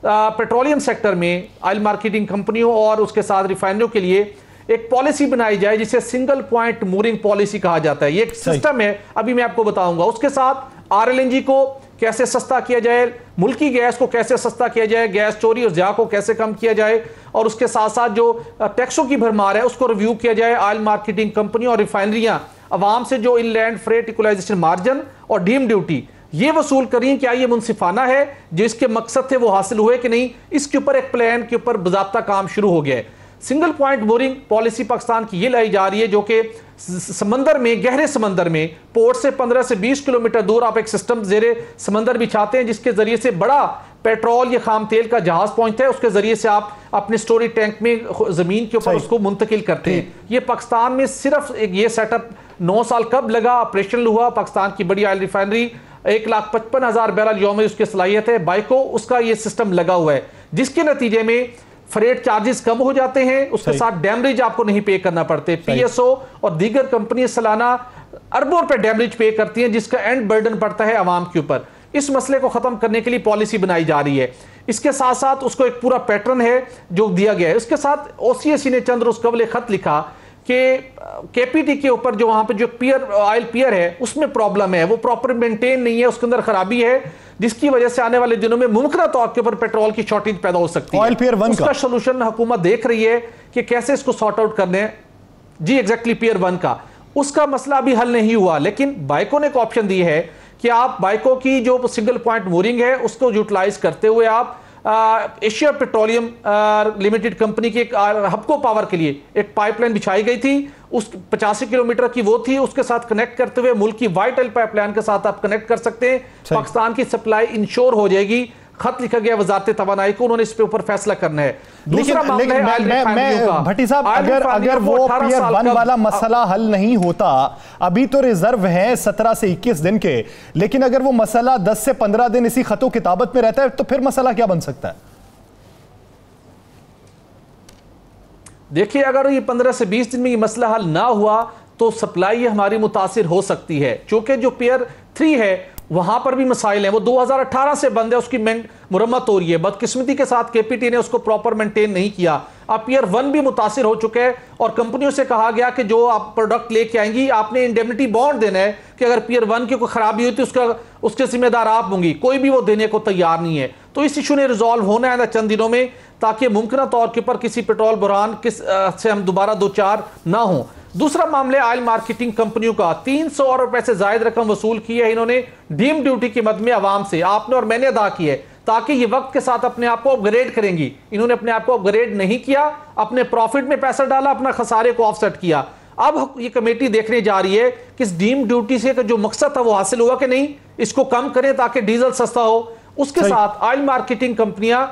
पेट्रोलियम सेक्टर में ऑयल मार्केटिंग कंपनियों और उसके साथ रिफाइनरियों के लिए एक पॉलिसी बनाई जाए जिसे सिंगल पॉइंट मूरिंग पॉलिसी कहा जाता है। ये एक सिस्टम है, अभी मैं आपको बताऊंगा। उसके साथ RLNG को कैसे सस्ता किया जाए, मुल्की गैस को कैसे सस्ता किया जाए, गैस चोरी और ज़िया को कैसे कम किया जाए, और उसके साथ साथ जो टैक्सों की भरमार है उसको रिव्यू किया जाए। ऑयल मार्केटिंग कंपनी और रिफाइनरियां अवाम से जो इनलैंड फ्रेट इक्वलाइजेशन मार्जिन और डीम ड्यूटी ये वसूल करें, क्या ये मुनसिफाना है, जो इसके मकसद थे वो हासिल हुए कि नहीं, इसके ऊपर एक प्लान के ऊपर बाज़ाब्ता काम शुरू हो गया है। Single point boring policy Pakistan की ये लाई जा रही है, जो कि समंदर में, गहरे समंदर में, पोर्ट से 15 से 20 किलोमीटर दूर आप एक सिस्टम जेरे समंदर बिछाते हैं, जिसके जरिए से बड़ा पेट्रोल या खाम तेल का जहाज पहुंचता है, उसके जरिए से आप अपने स्टोरेज टैंक में जमीन के ऊपर उसको मुंतकिल करते हैं। ये पाकिस्तान में सिर्फ एक ये सेटअप 9 साल कब लगा, ऑपरेशनल हुआ। पाकिस्तान की बड़ी ऑयल रिफाइनरी 1,55,000 बैरल यौम उसकी सलाहियत है। बाइको उसका ये सिस्टम लगा हुआ है, जिसके नतीजे में फ्रेट चार्जेस कम हो जाते हैं, उसके साथ डैमरेज आपको नहीं पे करना पड़ते। पीएसओ और दीगर कंपनी सालाना अरबों रुपए डैमरेज पे करती हैं, जिसका एंड बर्डन पड़ता है आवाम के ऊपर। इस मसले को खत्म करने के लिए पॉलिसी बनाई जा रही है। इसके साथ साथ उसको एक पूरा पैटर्न है जो दिया गया है। उसके साथ ओसीएसी ने चंद रोज कबल खत लिखा कि केपीटी के ऊपर जो वहां पे जो ऑयल पियर है उसमें प्रॉब्लम है, वो प्रॉपर मेंटेन नहीं है, उसके अंदर खराबी है, जिसकी वजह से आने वाले दिनों में मुमकिन तौर के ऊपर पेट्रोल की शॉर्टेज पैदा हो सकती है। ऑयल पियर 1 उसका सोल्यूशन हुकूमत देख रही है कि कैसे इसको सॉर्ट आउट करने हैं। जी एग्जैक्टली, पियर 1 का उसका मसला अभी हल नहीं हुआ, लेकिन बाइको ने एक ऑप्शन दी है कि आप बाइको की जो सिंगल पॉइंट मोरिंग है उसको यूटिलाइज करते हुए आप एशिया पेट्रोलियम लिमिटेड कंपनी की एक हबको पावर के लिए एक पाइपलाइन बिछाई गई थी, उस 85 किलोमीटर की वो थी, उसके साथ कनेक्ट करते हुए मुल्क की वाइट ऑयल पाइपलाइन के साथ आप कनेक्ट कर सकते हैं। पाकिस्तान की सप्लाई इंश्योर हो जाएगी। खत लिखा गया वजारत तवानाई को, उन्होंने इस पे ऊपर फैसला करना है। दूसरा मामला है भट्टी साहब, अगर वो पियर 1 वाला मसला हल नहीं होता, अभी तो रिजर्व है 17 से 21 दिन के, लेकिन अगर वो मसला 10 से 15 दिन इसी खतो किताबत में रहता है तो फिर मसला क्या बन सकता है? देखिए, अगर ये 15 से 20 दिन में ये मसला हल ना हुआ तो सप्लाई हमारी मुतासिर हो सकती है, क्योंकि जो पियर 3 है वहां पर भी मसाइल हैं। वो 2018 से बंद है, उसकी मुरम्मत हो रही है। बदकिस्मती के साथ केपीटी ने उसको प्रॉपर मेंटेन नहीं किया। अब पियर 1 भी मुतासिर हो चुके हैं और कंपनियों से कहा गया कि जो आप प्रोडक्ट लेके आएंगी आपने इंडेमनिटी बॉन्ड देना है कि अगर पियर 1 की कोई खराबी हुई तो उसके जिम्मेदार आप होंगी। कोई भी वो देने को तैयार नहीं है। तो इस इशू ने रिजॉल्व होना है चंद दिनों में, ताकि मुमकिन तौर के ऊपर किसी पेट्रोल बुरहान से हम दोबारा दो चार ना हो। दूसरा मामले ऑयल मार्केटिंग कंपनियों का 300 और रुपए से ज्यादा रकम वसूल की है इन्होंने डीम ड्यूटी की मद में आवाम से, आपने और मैंने अदा की है, ताकि ये वक्त के साथ अपने आप को अपग्रेड करेंगी। इन्होंने अपने आप को अपग्रेड नहीं किया, अपने प्रॉफिट में पैसा डाला, अपना खसारे को ऑफसेट किया। अब ये कमेटी देखने जा रही है कि इस डीम ड्यूटी से जो मकसद था वो हासिल हुआ कि नहीं, इसको कम करें ताकि डीजल सस्ता हो। उसके साथ ऑयल मार्केटिंग कंपनियां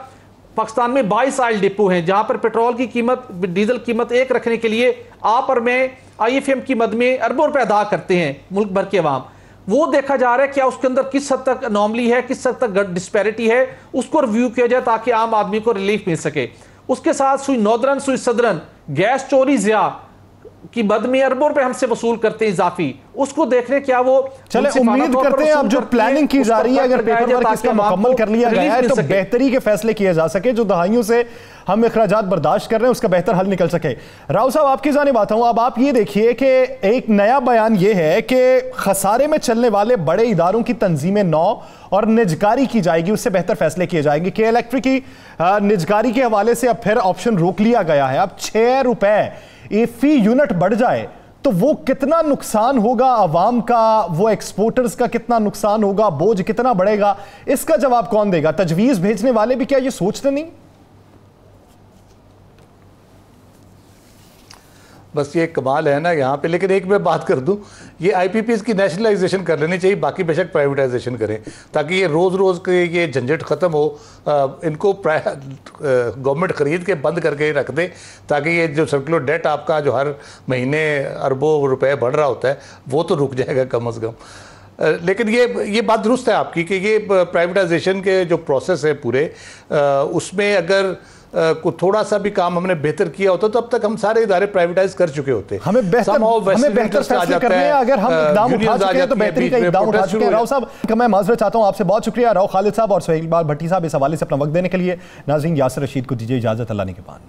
पाकिस्तान में 22 ऑयल डिपो हैं, जहां पर पेट्रोल की कीमत, डीजल कीमत एक रखने के लिए आप और मैं IFM की मद में अरबों रुपए अदा करते हैं मुल्क भर के अवाम। वो देखा जा रहा है क्या उसके अंदर किस हद तक अनोमली है, किस हद तक डिस्पैरिटी है, उसको रिव्यू किया जाए ताकि आम आदमी को रिलीफ मिल सके। उसके साथ सुई नॉर्दर्न सुई सदरन गैस चोरी ज़िया की मद में अरबों रुपए हमसे वसूल करते हैं इजाफी, उसको देखने क्या वो चले उम्मीद करते हैं अब जो प्लानिंग की जा रही है अगर पेपर वर्क इसका मुकम्मल कर लिया गया है तो बेहतरी के फैसले किए जा सके, जो दहाइयों से हम इखराजात बर्दाश्त कर रहे हैं उसका बेहतर हल निकल सके। राव साहब आपकी जानिब आता हूं। अब आप ये देखिए कि एक नया बयान ये है कि खसारे में चलने वाले बड़े इदारों की तंजीमें 9 और निजकारी की जाएगी, उससे बेहतर फैसले किए जाएंगे। के इलेक्ट्रिक की निजकारी के हवाले से अब फिर ऑप्शन रोक लिया गया है। अब 6 रुपए फी यूनिट बढ़ जाए तो वो कितना नुकसान होगा आवाम का, वो एक्सपोर्टर्स का कितना नुकसान होगा, बोझ कितना बढ़ेगा, इसका जवाब कौन देगा? तजवीज भेजने वाले भी क्या ये सोचते नहीं? बस ये कमाल है ना यहाँ पे। लेकिन एक मैं बात कर दूँ, ये IPPs की नेशनलाइजेशन कर लेनी चाहिए, बाकी बेशक प्राइवेटाइजेशन करें, ताकि ये रोज़ रोज़ के ये झंझट ख़त्म हो। इनको गवर्नमेंट ख़रीद के बंद करके रख दे, ताकि ये जो सर्कुलर डेट आपका जो हर महीने अरबों रुपए बढ़ रहा होता है वो तो रुक जाएगा कम अज़ कम। लेकिन ये बात दुरुस्त है आपकी कि ये प्राइवेटाइजेशन के जो प्रोसेस है पूरे, उसमें अगर को थोड़ा सा भी काम हमने बेहतर किया होता तो अब तक हम सारे इदारे प्राइवेटाइज कर चुके होते। हमें बेहतर फैसले करने हैं, अगर हम इकदाम उठा चुके हैं तो बेहतरी का इकदाम उठा चुके हैं। राव साहब मैं माजरत चाहता हूं आपसे, बहुत शुक्रिया राव खालिद साहब और सुहेल इकबाल भट्टी साहब इस हवाले से अपना वक्त देने के लिए। नाज़रीन, यासिर रशीद को दीजिए इजाजत, अल्लाह ने के बाद।